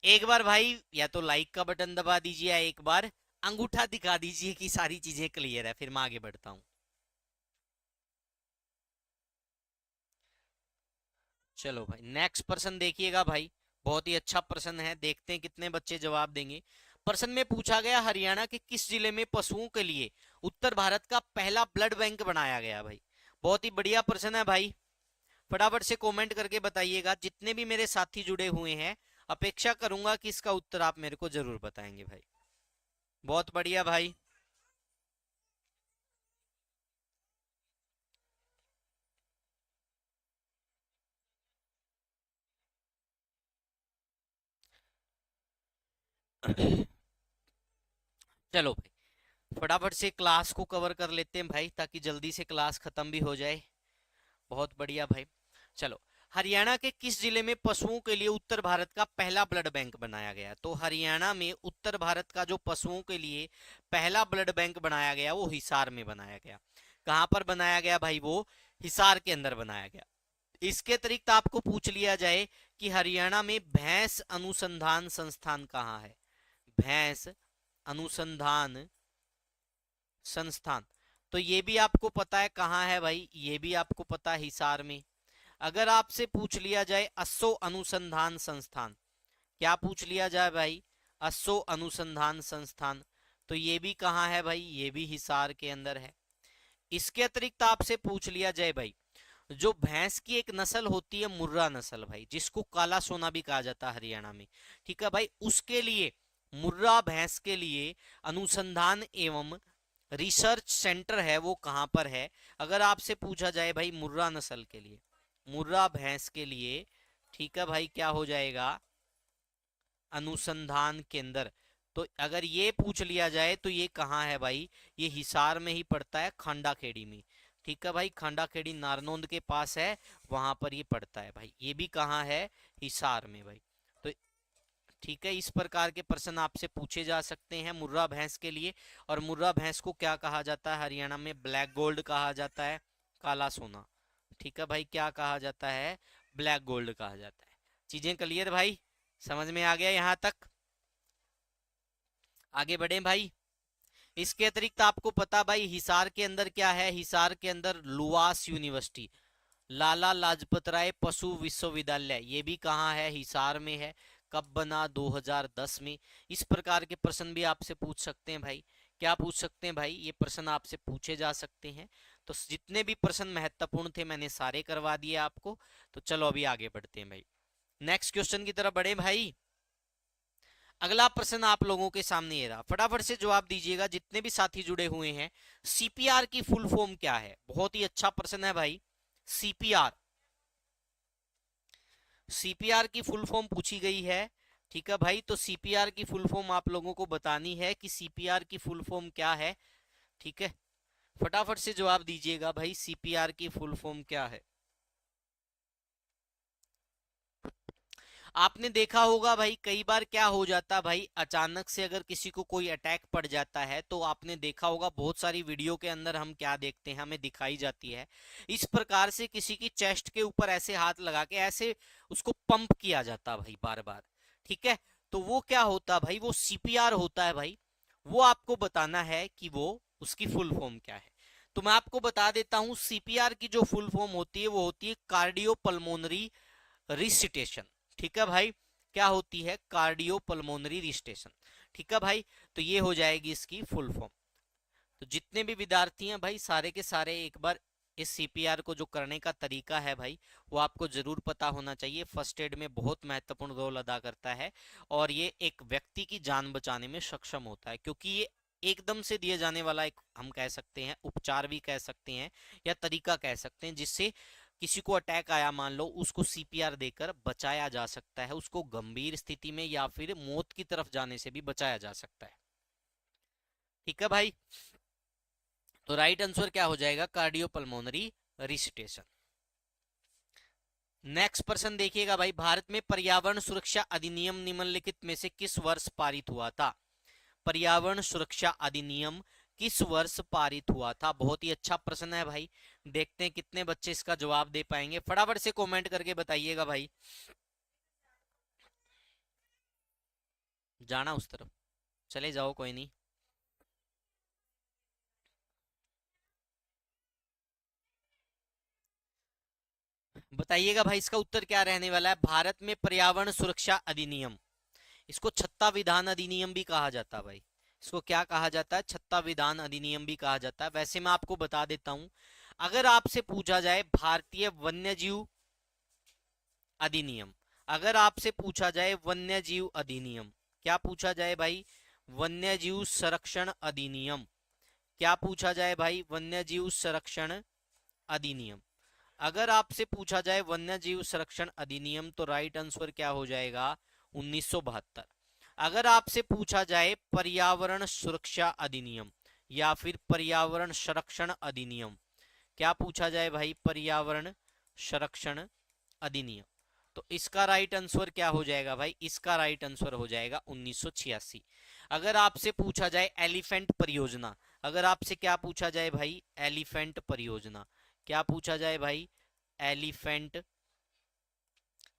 एक बार भाई या तो लाइक का बटन दबा दीजिए, या एक बार अंगूठा दिखा दीजिए कि सारी चीजें क्लियर है, फिर मैं आगे बढ़ता हूं। चलो भाई नेक्स्ट प्रश्न देखिएगा भाई, बहुत ही अच्छा प्रश्न है। देखते हैं कितने बच्चे जवाब देंगे। प्रश्न में पूछा गया, हरियाणा के किस जिले में पशुओं के लिए उत्तर भारत का पहला ब्लड बैंक बनाया गया भाई? बहुत ही बढ़िया प्रश्न है भाई, फटाफट से कमेंट करके बताइएगा। जितने भी मेरे साथी जुड़े हुए हैं, अपेक्षा करूंगा कि इसका उत्तर आप मेरे को जरूर बताएंगे भाई। बहुत बढ़िया भाई। चलो भाई फटाफट से क्लास को कवर कर लेते हैं भाई, ताकि जल्दी से क्लास खत्म भी हो जाए। बहुत बढ़िया भाई। चलो, हरियाणा के किस जिले में पशुओं के लिए उत्तर भारत का पहला ब्लड बैंक बनाया गया? तो हरियाणा में उत्तर भारत का जो पशुओं के लिए पहला ब्लड बैंक बनाया गया वो हिसार में बनाया गया। कहां पर बनाया गया भाई? वो हिसार के अंदर बनाया गया। इसके अतिरिक्त आपको पूछ लिया जाए कि हरियाणा में भैंस अनुसंधान संस्थान कहाँ है? भैंस अनुसंधान संस्थान, तो ये भी आपको पता है कहाँ है भाई? ये भी आपको पता है, हिसार में। अगर आपसे पूछ लिया जाए अस्सो अनुसंधान संस्थान, क्या पूछ लिया जाए भाई? अस्सो अनुसंधान संस्थान, तो ये भी कहाँ है भाई? ये भी हिसार के अंदर है। इसके अतिरिक्त आपसे पूछ लिया जाए भाई, जो भैंस की एक नस्ल होती है मुर्रा नस्ल भाई, जिसको काला सोना भी कहा जाता है हरियाणा में, ठीक है भाई, उसके लिए, मुर्रा भैंस के लिए अनुसंधान एवं रिसर्च सेंटर है, वो कहां पर है? अगर आपसे पूछा जाए भाई मुर्रा नस्ल के लिए, मुर्रा भैंस के लिए, ठीक है भाई, क्या हो जाएगा? अनुसंधान केंद्र। तो अगर ये पूछ लिया जाए तो ये कहाँ है भाई? ये हिसार में ही पड़ता है, खांडा खेड़ी में। ठीक है भाई, खांडा खेड़ी नारनौंद के पास है, वहां पर ये पड़ता है भाई। ये भी कहाँ है? हिसार में भाई। तो ठीक है, इस प्रकार के प्रश्न आपसे पूछे जा सकते हैं मुर्रा भैंस के लिए। और मुर्रा भैंस को क्या कहा जाता है हरियाणा में? ब्लैक गोल्ड कहा जाता है, काला सोना। ठीक है भाई, क्या कहा जाता है? ब्लैक गोल्ड कहा जाता है। चीजें क्लियर भाई? समझ में आ गया यहां तक? आगे बढ़े भाई। इसके अतिरिक्त आपको पता भाई हिसार के अंदर क्या है? हिसार के अंदर लुवास यूनिवर्सिटी, लाला लाजपत राय पशु विश्वविद्यालय, ये भी कहाँ है? हिसार में है। कब बना? 2010 में। इस प्रकार के प्रश्न भी आपसे पूछ सकते हैं भाई। क्या पूछ सकते हैं भाई? ये प्रश्न आपसे पूछे जा सकते हैं। तो जितने भी प्रश्न महत्वपूर्ण थे मैंने सारे करवा दिए आपको। तो चलो अभी आगे बढ़ते हैं भाई, नेक्स्ट क्वेश्चन की तरफ बढ़े भाई। अगला प्रश्न आप लोगों के सामने ये रहा, फटाफट से जवाब दीजिएगा जितने भी साथी जुड़े हुए हैं। सीपीआर की फुल फॉर्म क्या है? बहुत ही अच्छा प्रश्न है भाई। सीपीआर, सीपीआर की फुल फॉर्म पूछी गई है। ठीक है भाई, तो सीपीआर की फुल फॉर्म आप लोगों को बतानी है कि सीपीआर की फुल फॉर्म क्या है। ठीक है, फटाफट से जवाब दीजिएगा भाई, सीपीआर की फुल फॉर्म क्या है? आपने देखा होगा भाई, कई बार क्या हो जाता भाई, अचानक से अगर किसी को कोई अटैक पड़ जाता है तो आपने देखा होगा बहुत सारी वीडियो के अंदर हम क्या देखते हैं, हमें दिखाई जाती है इस प्रकार से किसी की चेस्ट के ऊपर ऐसे हाथ लगा के ऐसे उसको पंप किया जाता भाई बार बार। ठीक है, तो वो क्या होता भाई? वो सीपीआर होता है भाई। वो आपको बताना है कि वो उसकी फुल फॉर्म क्या है। तो मैं आपको बता देता हूं, सीपीआर की जो फुल फॉर्म होती है वो होती है कार्डियो पल्मोनरी रिसिटेशन। ठीक है भाई, क्या होती है? Cardio pulmonary resuscitation. ठीक है भाई, तो ये हो जाएगी इसकी फुल फॉर्म। तो जितने भी विद्यार्थी हैं भाई, सारे के सारे एक बार इस सीपीआर को जो करने का तरीका है भाई वो आपको जरूर पता होना चाहिए। फर्स्ट एड में बहुत महत्वपूर्ण रोल अदा करता है और ये एक व्यक्ति की जान बचाने में सक्षम होता है, क्योंकि ये एकदम से दिए जाने वाला एक, हम कह सकते हैं उपचार भी कह सकते हैं या तरीका कह सकते हैं, जिससे किसी को अटैक आया मान लो, उसको सीपीआर देकर बचाया जा सकता है, उसको गंभीर स्थिति में या फिर मौत की तरफ जाने से भी बचाया जा सकता है। ठीक है भाई, तो राइट आंसर क्या हो जाएगा? Cardiopulmonary recitation. नेक्स्ट प्रश्न देखिएगा भाई, भारत में पर्यावरण सुरक्षा अधिनियम निम्नलिखित में से किस वर्ष पारित हुआ था? पर्यावरण सुरक्षा अधिनियम किस वर्ष पारित हुआ था? बहुत ही अच्छा प्रश्न है भाई। देखते हैं कितने बच्चे इसका जवाब दे पाएंगे, फटाफट से कमेंट करके बताइएगा भाई। जाना उस तरफ, चले जाओ, कोई नहीं। बताइएगा भाई इसका उत्तर क्या रहने वाला है। भारत में पर्यावरण सुरक्षा अधिनियम, इसको छत्ता विधान अधिनियम भी कहा जाता है भाई। इसको क्या कहा जाता है? छत्ता विधान अधिनियम भी कहा जाता है। वैसे मैं आपको बता देता हूं, अगर आपसे पूछा जाए भारतीय वन्यजीव अधिनियम, अगर आपसे पूछा जाए वन्यजीव अधिनियम, क्या पूछा जाए भाई? वन्यजीव संरक्षण अधिनियम। क्या पूछा जाए भाई? वन्यजीव संरक्षण अधिनियम। अगर आपसे पूछा जाए वन्यजीव संरक्षण अधिनियम तो राइट आंसर क्या हो जाएगा? 1972। अगर आपसे पूछा जाए पर्यावरण सुरक्षा अधिनियम या फिर पर्यावरण संरक्षण अधिनियम, क्या पूछा जाए भाई? पर्यावरण संरक्षण अधिनियम। तो इसका राइट आंसर क्या हो जाएगा भाई? इसका राइट आंसर हो जाएगा 1986। अगर आपसे पूछा जाए एलिफेंट परियोजना, अगर आपसे क्या पूछा जाए भाई? एलिफेंट परियोजना, क्या पूछा जाए भाई? एलिफेंट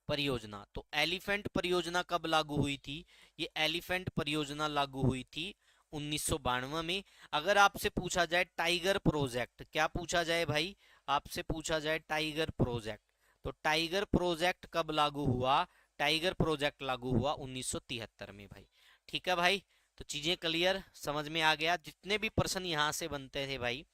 परियोजना। तो एलिफेंट परियोजना कब लागू हुई थी? ये एलिफेंट परियोजना लागू हुई थी 1992 में। अगर आपसे पूछा जाए टाइगर प्रोजेक्ट, क्या पूछा जाए भाई? आपसे पूछा जाए टाइगर प्रोजेक्ट, तो टाइगर प्रोजेक्ट कब लागू हुआ? टाइगर प्रोजेक्ट लागू हुआ 1973 में भाई। ठीक है भाई, तो चीजें क्लियर समझ में आ गया। जितने भी प्रश्न यहां से बनते थे भाई,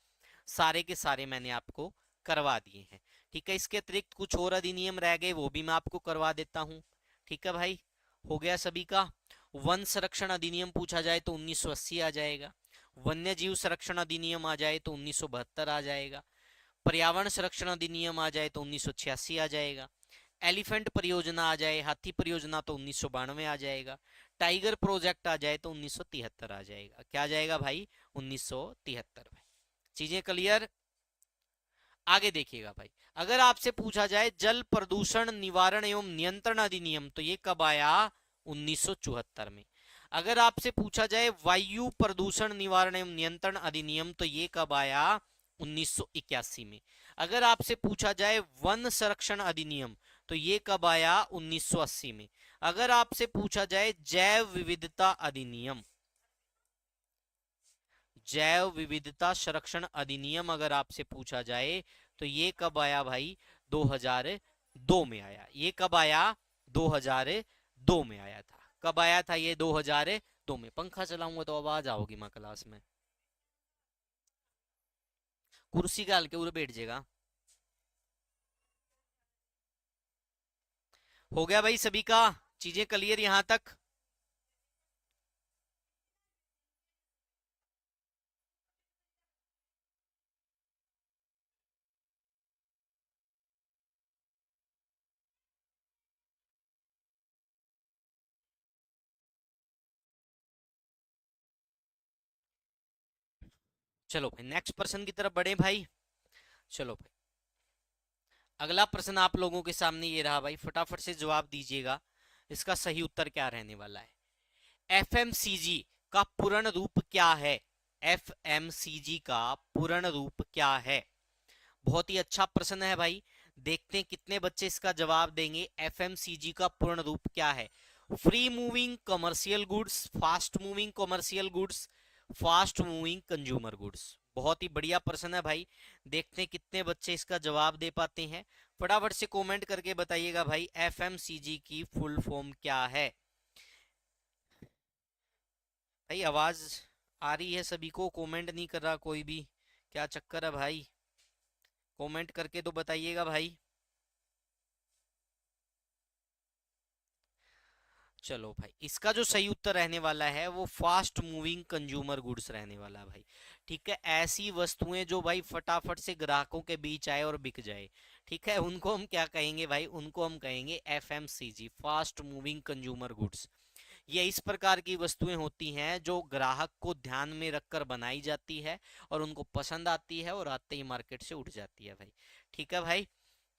सारे के सारे मैंने आपको करवा दिए हैं। ठीक है, इसके अतिरिक्त कुछ और अधिनियम रह गए, वो भी मैं आपको करवा देता हूं। ठीक है भाई, हो गया सभी का। वन संरक्षण अधिनियम पूछा जाए तो 1980 आ जाएगा। वन्य जीव संरक्षण अधिनियम आ जाए तो 1972 आ जाएगा। पर्यावरण संरक्षण अधिनियम आ जाए तो 1986 आ जाएगा। एलिफेंट परियोजना आ जाए, हाथी परियोजना, तो 1992 आ जाएगा। टाइगर प्रोजेक्ट आ जाए तो 1973 आ जाएगा। क्या आ जाएगा भाई? 1973 भाई। चीजें क्लियर? आगे देखिएगा भाई, अगर आपसे पूछा जाए जल प्रदूषण निवारण एवं नियंत्रण अधिनियम, तो ये कब आया? 1974 में। अगर आपसे पूछा जाए वायु प्रदूषण निवारण एवं नियंत्रण अधिनियम, तो ये कब आया? 1981 में। अगर आपसे पूछा जाए वन संरक्षण अधिनियम, तो ये कब आया? 1980 में। अगर आपसे पूछा जाए जैव विविधता अधिनियम, जैव विविधता संरक्षण अधिनियम अगर आपसे पूछा जाए, तो ये कब आया भाई? 2002 में आया। ये कब आया? 2002 में आया था। कब आया था ये? 2002 में। पंखा चलाऊंगा तो आवाज आओगी माँ क्लास में। कुर्सी का हल्के उरे बैठ जाएगा। हो गया भाई सभी का? चीजें क्लियर यहां तक? चलो भाई नेक्स्ट प्रश्न की तरफ बढ़े भाई। चलो भाई, अगला प्रश्न आप लोगों के सामने ये रहा भाई, फटाफट से जवाब दीजिएगा। इसका सही उत्तर क्या रहने वाला है? एफएमसीजी का पूर्ण रूप क्या है? एफएमसीजी का पूर्ण रूप क्या है? बहुत ही अच्छा प्रश्न है भाई। देखते हैं कितने बच्चे इसका जवाब देंगे। एफएमसीजी का पूर्ण रूप क्या है? Free moving commercial goods, fast moving commercial goods, fast moving consumer goods. बहुत ही बढ़िया प्रश्न है भाई। देखते हैं कितने बच्चे इसका जवाब दे पाते हैं। फटाफट से कमेंट करके बताइएगा भाई, एफएमसीजी की फुल फॉर्म क्या है? भाई आवाज आ रही है सभी को? कमेंट नहीं कर रहा कोई भी, क्या चक्कर है भाई? कमेंट करके तो बताइएगा भाई। चलो भाई, इसका जो सही उत्तर रहने वाला है वो फास्ट मूविंग कंज्यूमर गुड्स रहने वाला है भाई। ठीक है, ऐसी वस्तुएं जो भाई फटाफट से ग्राहकों के बीच आए और बिक जाए। ठीक है, उनको हम क्या कहेंगे भाई? उनको हम कहेंगे FMCG, fast moving consumer goods. ये इस प्रकार की वस्तुएं होती हैं जो ग्राहक को ध्यान में रखकर बनाई जाती है और उनको पसंद आती है और आते ही मार्केट से उठ जाती है भाई। ठीक है भाई,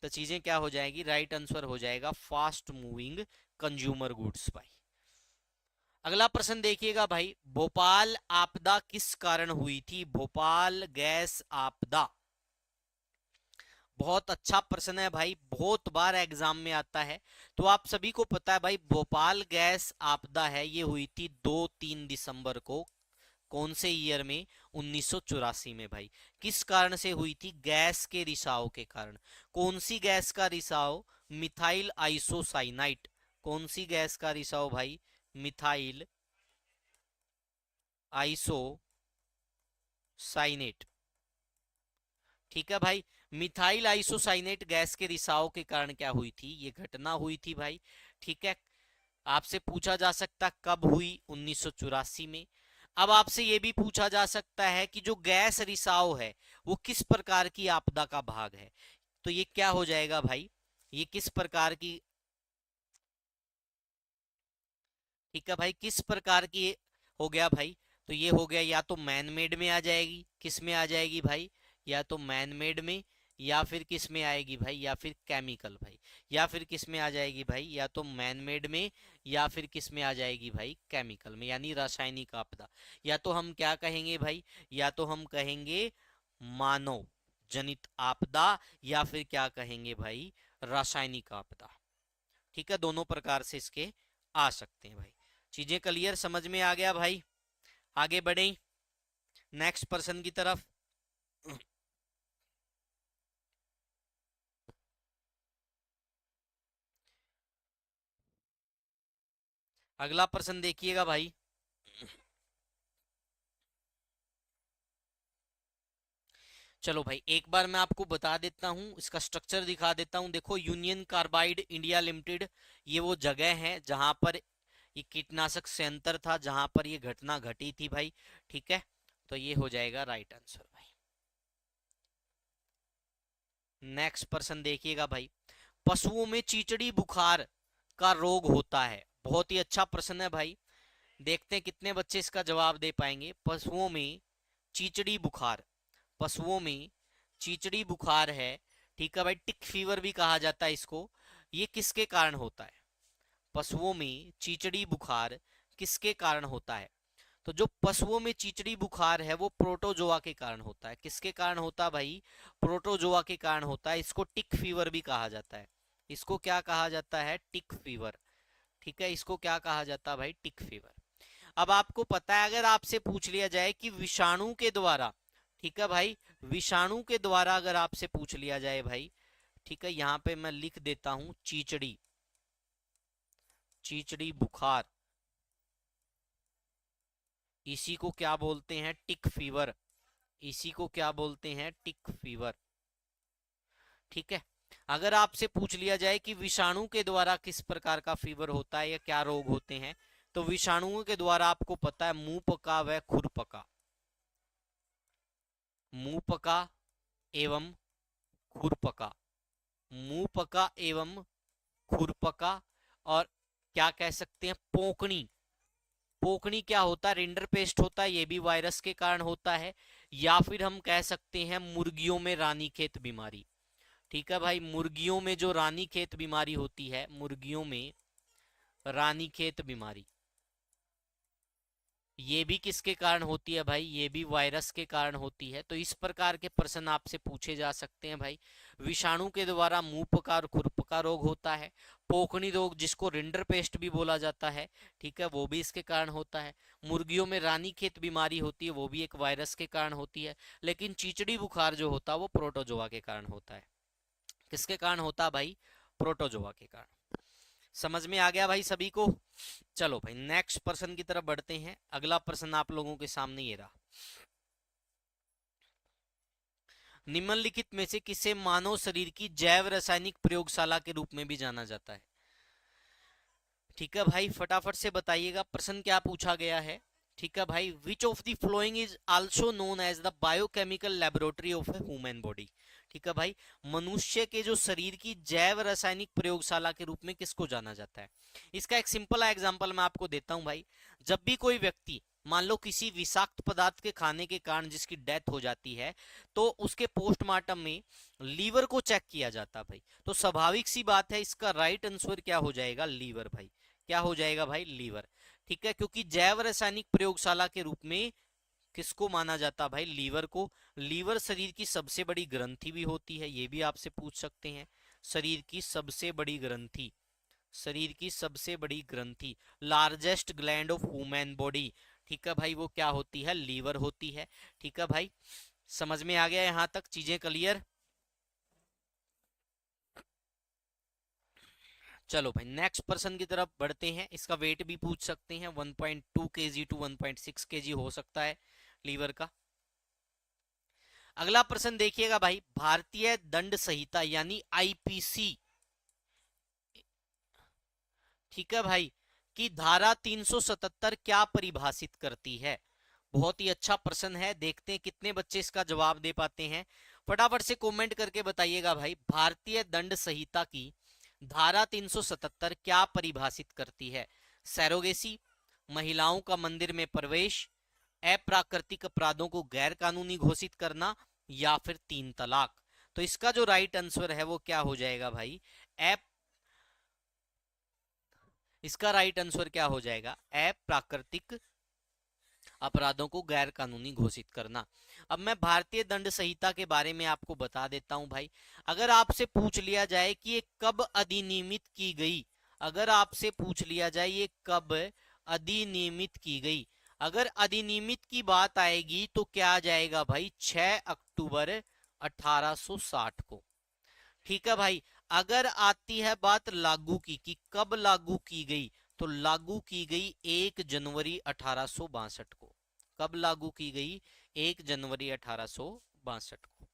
तो चीजें क्या हो जाएगी? राइट आंसर हो जाएगा फास्ट मूविंग कंज्यूमर गुड्स भाई। अगला प्रश्न देखिएगा भाई, भोपाल आपदा किस कारण हुई थी? भोपाल गैस आपदा। बहुत अच्छा प्रश्न है भाई, बहुत बार एग्जाम में आता है। तो आप सभी को पता है भाई, भोपाल गैस आपदा है ये हुई थी 2-3 दिसंबर को। कौन से ईयर में? 1984 में भाई। किस कारण से हुई थी? गैस के रिसाव के कारण। कौन सी गैस का रिसाव? Methyl isocyanate. कौन सी गैस का रिसाव भाई? Methyl isocyanate. ठीक है भाई, मिथाइल आइसोसाइनेट गैस के रिसाव के कारण क्या हुई थी? ये घटना हुई थी भाई। ठीक है, आपसे पूछा जा सकता कब हुई? 1984 में। अब आपसे यह भी पूछा जा सकता है कि जो गैस रिसाव है वो किस प्रकार की आपदा का भाग है? तो ये क्या हो जाएगा भाई? ये किस प्रकार की, ठीक है भाई, किस प्रकार की हो गया भाई? तो ये हो गया, या तो मैन मेड में आ जाएगी, किस में आ जाएगी भाई? या तो मैन मेड में या फिर किस में आएगी भाई, या फिर केमिकल भाई, या फिर किस में आ जाएगी भाई, या तो मैन मेड में, या फिर किस में आ जाएगी भाई, केमिकल में, यानी रासायनिक आपदा। या तो हम क्या कहेंगे भाई, या तो हम कहेंगे मानव जनित आपदा, या फिर क्या कहेंगे भाई, रासायनिक आपदा। ठीक है, दोनों प्रकार से इसके आ सकते हैं भाई। चीजें क्लियर, समझ में आ गया भाई? आगे बढ़े नेक्स्ट पर्सन की तरफ। अगला पर्सन देखिएगा भाई। चलो भाई, एक बार मैं आपको बता देता हूं, इसका स्ट्रक्चर दिखा देता हूं। देखो, यूनियन कार्बाइड इंडिया लिमिटेड, ये वो जगह है जहां पर ये कीटनाशक संयंत्र था, जहां पर ये घटना घटी थी भाई। ठीक है, तो ये हो जाएगा राइट आंसर भाई। नेक्स्ट पर्सन देखिएगा भाई। पशुओं में चीचड़ी बुखार का रोग होता है। बहुत ही अच्छा प्रश्न है भाई, देखते हैं कितने बच्चे इसका जवाब दे पाएंगे। पशुओं में चीचड़ी बुखार, पशुओं में चीचड़ी बुखार है। ठीक है भाई, टिक फीवर भी कहा जाता है इसको। ये किसके कारण होता है? पशुओं में चीचड़ी बुखार किसके कारण होता है? तो जो पशुओं में चीचड़ी बुखार है वो प्रोटोजोआ के कारण होता है। किसके कारण होता है भाई? प्रोटोजोआ के कारण होता है। इसको टिक फीवर भी कहा जाता है। इसको क्या कहा जाता है? टिक फीवर। ठीक है, इसको क्या कहा जाता है भाई? टिक फीवर। अब आपको पता है, अगर आपसे पूछ लिया जाए कि विषाणु के द्वारा, ठीक है भाई, विषाणु के द्वारा अगर आपसे पूछ लिया जाए भाई, ठीक है, यहां पे मैं लिख देता हूं चीचड़ी, चीचड़ी बुखार, इसी को क्या बोलते हैं? टिक फीवर। इसी को क्या बोलते हैं? टिक फीवर। ठीक है, अगर आपसे पूछ लिया जाए कि विषाणु के द्वारा किस प्रकार का फीवर होता है या क्या रोग होते हैं, तो विषाणुओं के द्वारा आपको पता है मुंह पका व खुर पका, मुंह पका एवं खुर पका, मुंह पका एवं खुर पका। और क्या कह सकते हैं? पोकनी। पोकनी क्या होता है? रिंडर पेस्ट होता है, ये भी वायरस के कारण होता है। या फिर हम कह सकते हैं मुर्गियों में रानीखेत बीमारी। ठीक है भाई, मुर्गियों में जो रानीखेत बीमारी होती है, मुर्गियों में रानीखेत बीमारी, ये भी किसके कारण होती है भाई? ये भी वायरस के कारण होती है। तो इस प्रकार के प्रश्न आपसे पूछे जा सकते हैं भाई। विषाणु के द्वारा मुंह पका और खुरपका रोग होता है। पोकनी रोग, जिसको रिंडर पेस्ट भी बोला जाता है, ठीक है, वो भी इसके कारण होता है। मुर्गियों में रानीखेत बीमारी होती है, वो भी एक वायरस के कारण होती है। लेकिन चीचड़ी बुखार जो होता है वो प्रोटोजोआ के कारण होता है। किसके कारण होता है भाई? प्रोटोजोआ के कारण। समझ में आ गया भाई सभी को? चलो भाई, नेक्स्ट पर्सन की तरफ बढ़ते हैं। अगला प्रश्न आप लोगों के सामने ये रहा। निम्नलिखित में से किसे मानव शरीर की जैव रासायनिक प्रयोगशाला के रूप में भी जाना जाता है? ठीक है भाई, फटाफट से बताइएगा प्रश्न क्या पूछा गया है। ठीक है भाई, which of the following is also known as the biochemical laboratory of a human body? ठीक है भाई, मनुष्य के जो शरीर की जैव रासायनिक प्रयोगशाला के रूप में किसको जाना जाता है? इसका एक सिंपल एग्जांपल मैं आपको देता हूं भाई। जब भी कोई व्यक्ति मान लो किसी विषाक्त पदार्थ के खाने के कारण जिसकी डेथ हो जाती है, तो उसके पोस्टमार्टम में लीवर को चेक किया जाता है भाई। तो स्वाभाविक सी बात है, इसका राइट आंसर क्या हो जाएगा? लीवर भाई। क्या हो जाएगा भाई? लीवर। ठीक है, क्योंकि जैव रासायनिक प्रयोगशाला के रूप में किसको माना जाता भाई? लीवर को। लीवर शरीर की सबसे बड़ी ग्रंथि भी होती है, ये भी आपसे पूछ सकते हैं। शरीर की सबसे बड़ी ग्रंथि, शरीर की सबसे बड़ी ग्रंथि, largest gland of human body, ठीक है भाई, वो क्या होती है? लीवर होती है। ठीक है भाई, समझ में आ गया यहां तक? चीजें क्लियर? चलो भाई, नेक्स्ट पर्सन की तरफ बढ़ते हैं। इसका वेट भी पूछ सकते हैं, 1.2 kg टू 1.6 kg हो सकता है लीवर का। अगला प्रश्न देखिएगा भाई। भारतीय दंड संहिता यानी आईपीसी, ठीक है भाई, की धारा 377 क्या परिभाषित करती है? बहुत ही अच्छा प्रश्न है, देखते हैं कितने बच्चे इसका जवाब दे पाते हैं। फटाफट से कमेंट करके बताइएगा भाई, भारतीय दंड संहिता की धारा 377 क्या परिभाषित करती है? सैरोगेसी, महिलाओं का मंदिर में प्रवेश, अप्राकृतिक अपराधों को गैर कानूनी घोषित करना, या फिर 3 तलाक। तो इसका जो राइट आंसर है वो क्या हो जाएगा भाई, ऐप, इसका राइट आंसर क्या हो जाएगा, अप्राकृतिक अपराधों को गैर कानूनी घोषित करना। अब मैं भारतीय दंड संहिता के बारे में आपको बता देता हूं भाई। अगर आपसे पूछ लिया जाए कि ये कब अधिनियमित की गई, अगर आपसे पूछ लिया जाए ये कब अधिनियमित की गई, अगर अधिनियमित की बात आएगी तो क्या आ जाएगा भाई, 6 अक्टूबर 1860 को। ठीक है भाई। अगर आती है बात लागू की कि कब लागू की गई, तो लागू की गई 1 जनवरी 1862 को। कब लागू की गई, 1 जनवरी 1862 को।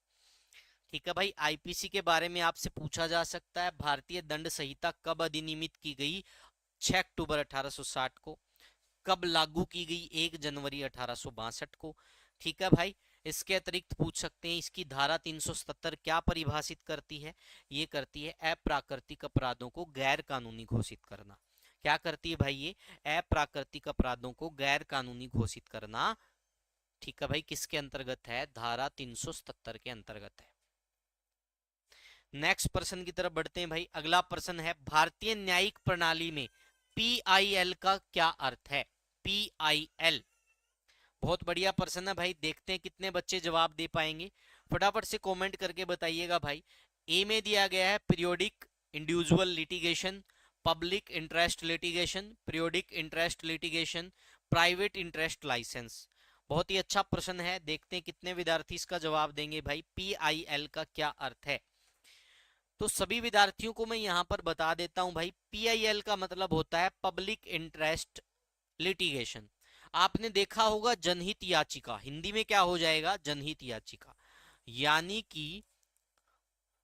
ठीक है भाई। आईपीसी के बारे में आपसे पूछा जा सकता है, भारतीय दंड संहिता कब अधिनियमित की गई, 6 अक्टूबर 1860 को। कब लागू की गई, 1 जनवरी 1862 को। ठीक है भाई। इसके अतिरिक्त पूछ सकते हैं इसकी धारा 377 क्या परिभाषित करती है, ये करती है अप्राकृतिक अपराधों को गैर कानूनी घोषित करना। क्या करती है भाई, ये अप्राकृतिक अपराधों को गैर कानूनी घोषित करना। ठीक है भाई, किसके अंतर्गत है, धारा 377 के अंतर्गत है। नेक्स्ट प्रश्न की तरफ बढ़ते हैं भाई। अगला प्रश्न है, भारतीय न्यायिक प्रणाली में PIL का क्या अर्थ है, PIL। बहुत बढ़िया प्रश्न है भाई, देखते हैं कितने बच्चे जवाब दे पाएंगे। फटाफट से कमेंट करके बताइएगा भाई। ए में दिया गया है periodic individual litigation, public interest litigation, periodic interest litigation, private interest licence. बहुत ही अच्छा प्रश्न है, देखते हैं कितने विद्यार्थी इसका जवाब देंगे भाई। PIL का क्या अर्थ है, तो सभी विद्यार्थियों को मैं यहां पर बता देता हूं भाई। PIL का मतलब होता है पब्लिक इंटरेस्ट लिटिगेशन। आपने देखा होगा जनहित याचिका, हिंदी में क्या हो जाएगा, जनहित याचिका। यानी कि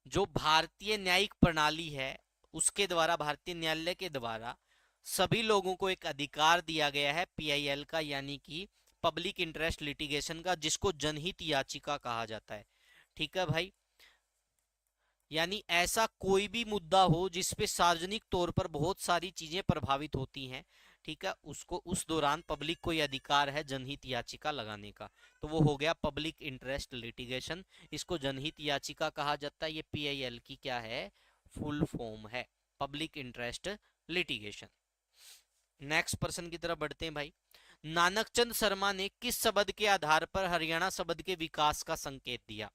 जो भारतीय न्यायिक प्रणाली है उसके द्वारा, भारतीय न्यायालय के द्वारा सभी लोगों को एक अधिकार दिया गया है PIL का, यानी कि पब्लिक इंटरेस्ट लिटिगेशन का, जिसको जनहित याचिका कहा जाता है। ठीक है भाई। यानी ऐसा कोई भी मुद्दा हो जिसपे सार्वजनिक तौर पर बहुत सारी चीजें प्रभावित होती हैं, ठीक है, उसको उस दौरान पब्लिक को यह अधिकार है जनहित याचिका लगाने का, तो वो हो गया पब्लिक इंटरेस्ट लिटिगेशन। इसको जनहित याचिका कहा जाता है। ये PIL की क्या है, फुल फॉर्म है, पब्लिक इंटरेस्ट लिटिगेशन। नेक्स्ट प्रश्न की तरफ बढ़ते हैं भाई। नानकचंद शर्मा ने किस शब्द के आधार पर हरियाणा शब्द के विकास का संकेत दिया।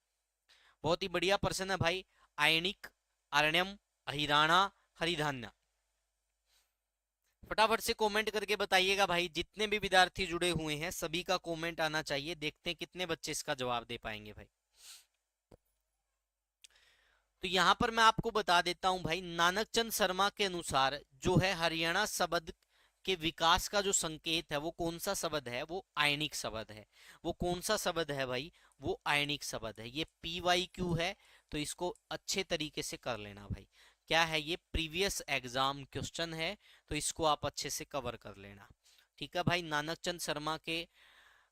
बहुत ही बढ़िया प्रश्न है भाई। आयनिक, अरण्यम, अहिराणा, हरिधान्य। फटाफट से कमेंट करके बताइएगा भाई, जितने भी विद्यार्थी जुड़े हुए हैं सभी का कमेंट आना चाहिए। देखते हैं कितने बच्चे इसका जवाब दे पाएंगे भाई। तो यहां पर मैं आपको बता देता हूं भाई, नानकचंद शर्मा के अनुसार जो है हरियाणा शब्द के विकास का जो संकेत है वो कौन सा शब्द है, वो आयनिक शब्द है। वो कौन सा शब्द है भाई, वो आयनिक शब्द है। ये PYQ है, तो इसको अच्छे तरीके से कर लेना भाई। क्या है ये, प्रीवियस एग्जाम क्वेश्चन है, तो इसको आप अच्छे से कवर कर लेना। ठीक है भाई। नानकचंद शर्मा के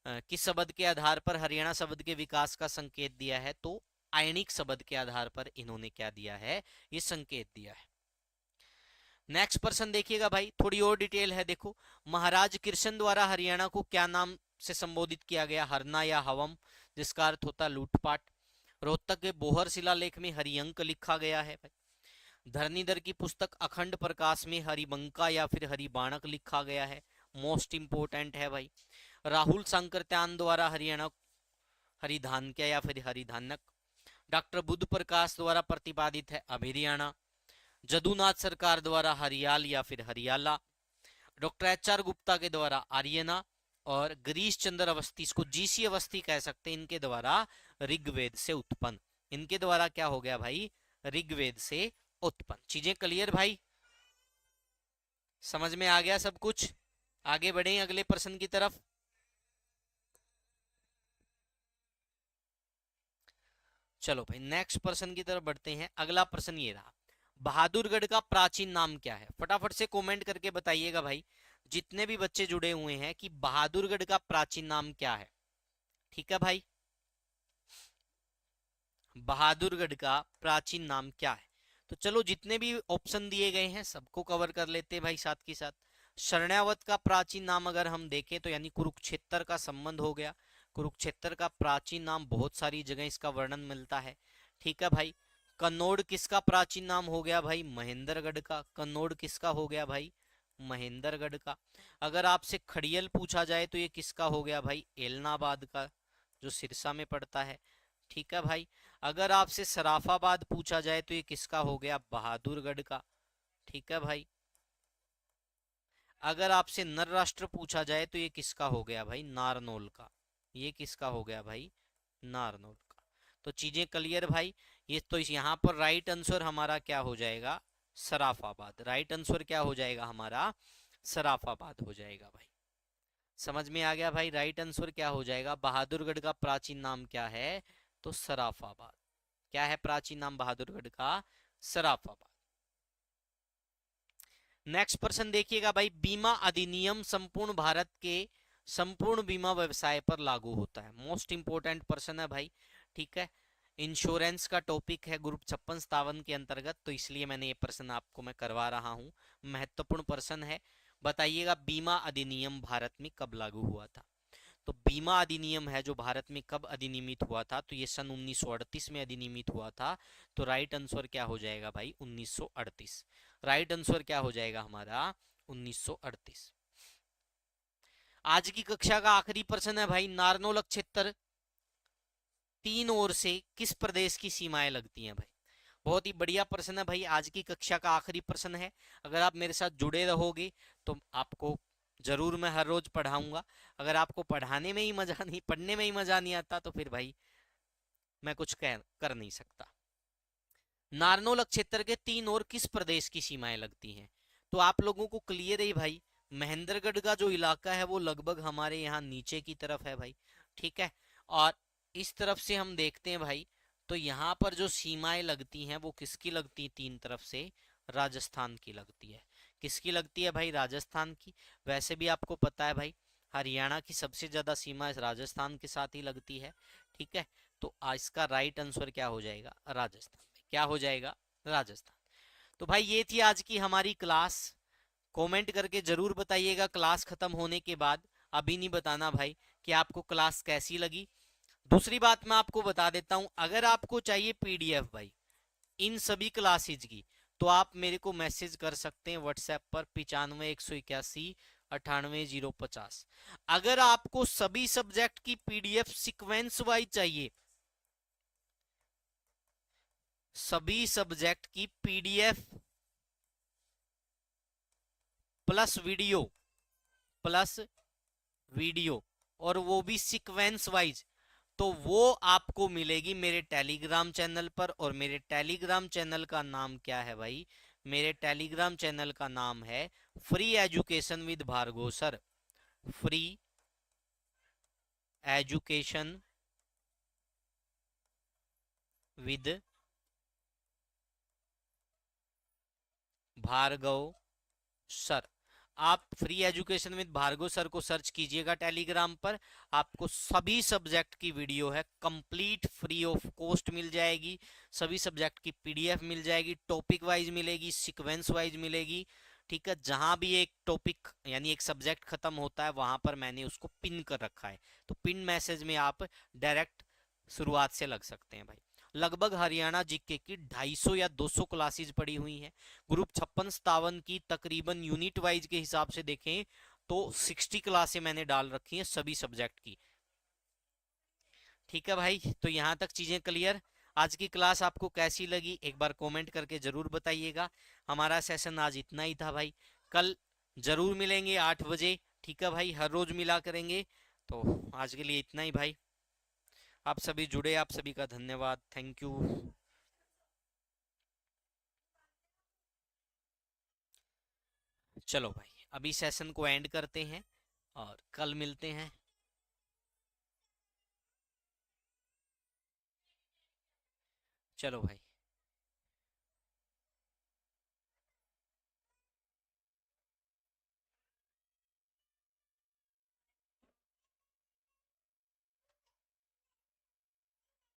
किस शब्द के आधार पर हरियाणा शब्द के विकास का संकेत दिया है, तो आयनिक शब्द के आधार पर इन्होंने क्या दिया है, ये संकेत दिया है। नेक्स्ट प्रश्न देखिएगा भाई, थोड़ी और डिटेल है, देखो। महाराज कृष्ण द्वारा हरियाणा को क्या नाम से संबोधित किया गया, हरना या हवम, जिसका अर्थ होता है लूटपाट। रोहतक के बोहर शिलालेख में हरिअंक लिखा गया है भाई। धरणीधर की पुस्तक अखंड प्रकाश में हरिबंका या फिर हरिबाणक लिखा गया है, मोस्ट इंपोर्टेंट है भाई। राहुल सांकृत्यान द्वारा हरियाणा हरिधान्क्य या फिर हरिधानक। डॉक्टर बुद्ध प्रकाश द्वारा प्रतिपादित है अभिरियाणा। जदुनाथ सरकार द्वारा हरियाल या फिर हरियाला। डॉक्टर HR गुप्ता के द्वारा आर्यना। और गिरीश चंद्र अवस्थी, इसको GC अवस्थी कह सकते हैं, इनके द्वारा ऋग्वेद से उत्पन्न। इनके द्वारा क्या हो गया भाई, ऋग्वेद से उत्पन्न। चीजें क्लियर भाई, समझ में आ गया सब कुछ। आगे बढ़े अगले प्रश्न की तरफ। चलो भाई नेक्स्ट प्रश्न की तरफ बढ़ते हैं। अगला प्रश्न ये रहा, बहादुरगढ़ का प्राचीन नाम क्या है। फटाफट से कमेंट करके बताइएगा भाई, जितने भी बच्चे जुड़े हुए हैं, कि बहादुरगढ़ का प्राचीन नाम क्या है। ठीक है भाई, बहादुरगढ़ का प्राचीन नाम क्या है। तो चलो जितने भी ऑप्शन दिए गए हैं सबको कवर कर लेते हैं भाई साथ के साथ। शरण्यावत का प्राचीन नाम अगर हम देखें तो यानी कुरुक्षेत्र का संबंध हो गया। कुरुक्षेत्र का प्राचीन नाम बहुत सारी जगह इसका वर्णन मिलता है। ठीक है भाई। कन्नौड़ किसका प्राचीन नाम हो गया भाई? महेंद्रगढ़ का। कन्नौड़ किसका हो गया भाई? महेंद्रगढ़ का। अगर आपसे खड़ियल पूछा जाए तो ये किसका हो गया भाई? एलनाबाद का, जो सिरसा में पड़ता है। ठीक है भाई। अगर आपसे सराफाबाद पूछा जाए तो ये किसका हो गया? बहादुरगढ़ का। ठीक है भाई। अगर आपसे नर राष्ट्र पूछा जाए तो ये किसका हो गया भाई? नारनौल का। ये किसका हो गया भाई? नारनौल का। तो चीजें क्लियर भाई। ये तो इस यहाँ पर राइट आंसर हमारा क्या हो जाएगा? सराफाबाद। राइट आंसर क्या हो जाएगा हमारा? सराफाबाद हो जाएगा भाई। समझ में आ गया भाई? राइट आंसर क्या हो जाएगा? बहादुरगढ़ का प्राचीन नाम क्या है? तो सराफाबाद। क्या है प्राचीन नाम बहादुरगढ़ का? सराफाबाद। नेक्स्ट प्रश्न देखिएगा भाई। बीमा अधिनियम संपूर्ण भारत के संपूर्ण बीमा व्यवसाय पर लागू होता है। मोस्ट इंपोर्टेंट प्रश्न है भाई। ठीक है। इंश्योरेंस का टॉपिक है ग्रुप 56-57 के अंतर्गत, तो इसलिए मैंने ये प्रश्न आपको मैं करवा रहा हूं। महत्वपूर्ण प्रश्न है। बताइएगा बीमा अधिनियम भारत में कब लागू हुआ था? तो बीमा अधिनियम है जो भारत में कब अधिनियमित हुआ था? तो ये सन 1938 में अधिनियमित हुआ था। तो राइट आंसर क्या हो जाएगा भाई? 1938। राइट आंसर क्या हो जाएगा हमारा? 1938। आज की कक्षा का आखिरी प्रश्न है भाई। नारनौल क्षेत्र तीन ओर से किस प्रदेश की सीमाएं लगती हैं भाई? बहुत ही बढ़िया प्रश्न है भाई। आज की कक्षा का आखिरी प्रश्न है। अगर आप मेरे साथ जुड़े रहोगे तो आपको जरूर मैं हर रोज पढ़ाऊंगा। अगर आपको पढ़ाने में ही मजा नहीं, पढ़ने में ही मजा नहीं आता, तो फिर भाई मैं कुछ कर नहीं सकता। नारनौल क्षेत्र के तीन ओर किस प्रदेश की सीमाएं लगती हैं? तो आप लोगों को क्लियर है भाई। महेंद्रगढ़ का जो इलाका है वो लगभग हमारे यहाँ नीचे की तरफ है भाई। ठीक है। और इस तरफ से हम देखते हैं भाई, तो यहाँ पर जो सीमाएं लगती हैं वो किसकी लगती है? तीन तरफ से राजस्थान की लगती है। किसकी लगती है भाई? राजस्थान की। वैसे भी आपको पता है भाई, हरियाणा की सबसे ज्यादा सीमा राजस्थान के साथ ही लगती है। ठीक है। तो इसका राइट आंसर क्या हो जाएगा? राजस्थान। क्या हो जाएगा? राजस्थान। तो भाई ये थी आज की हमारी क्लास। कमेंट करके जरूर बताइएगा क्लास खत्म होने के बाद। अभी नहीं बताना भाई कि आपको क्लास कैसी लगी। दूसरी बात मैं आपको बता देता हूं, अगर आपको चाहिए पीडीएफ भाई इन सभी क्लासेज की, तो आप मेरे को मैसेज कर सकते हैं व्हाट्सएप पर 95-181-98-050। अगर आपको सभी सब्जेक्ट की पीडीएफ सीक्वेंस वाइज चाहिए, सभी सब्जेक्ट की PDF plus video, plus video, और वो भी सीक्वेंस वाइज, तो वो आपको मिलेगी मेरे टेलीग्राम चैनल पर। और मेरे टेलीग्राम चैनल का नाम क्या है भाई? मेरे टेलीग्राम चैनल का नाम है free education with Bhargav sir. Free education with Bhargav sir. आप free education with Bhargav sir को सर्च कीजिएगा टेलीग्राम पर। आपको सभी सब्जेक्ट की वीडियो है कंप्लीट फ्री ऑफ कॉस्ट मिल जाएगी। सभी सब्जेक्ट की पीडीएफ मिल जाएगी, टॉपिक वाइज मिलेगी, सीक्वेंस वाइज मिलेगी। ठीक है। जहां भी एक टॉपिक यानी एक सब्जेक्ट खत्म होता है वहां पर मैंने उसको पिन कर रखा है, तो पिन मैसेज में आप डायरेक्ट शुरुआत से लग सकते हैं भाई। लगभग हरियाणा जीके की 250 या 200 क्लासेज पड़ी हुई हैं। ग्रुप 56-57 की तकरीबन यूनिट वाइज के हिसाब से देखें तो 60 क्लासें मैंने डाल रखी हैं सभी सब्जेक्ट की। ठीक है भाई। तो यहां तक चीजें क्लियर। आज की क्लास आपको कैसी लगी एक बार कमेंट करके जरूर बताइएगा। हमारा सेशन आज इतना ही था भाई। कल जरूर मिलेंगे 8 बजे। ठीक है भाई, हर रोज मिला करेंगे। तो आज के लिए इतना ही भाई। आप सभी जुड़े, आप सभी का धन्यवाद। Thank you. चलो भाई अभी सेशन को एंड करते हैं और कल मिलते हैं। चलो भाई।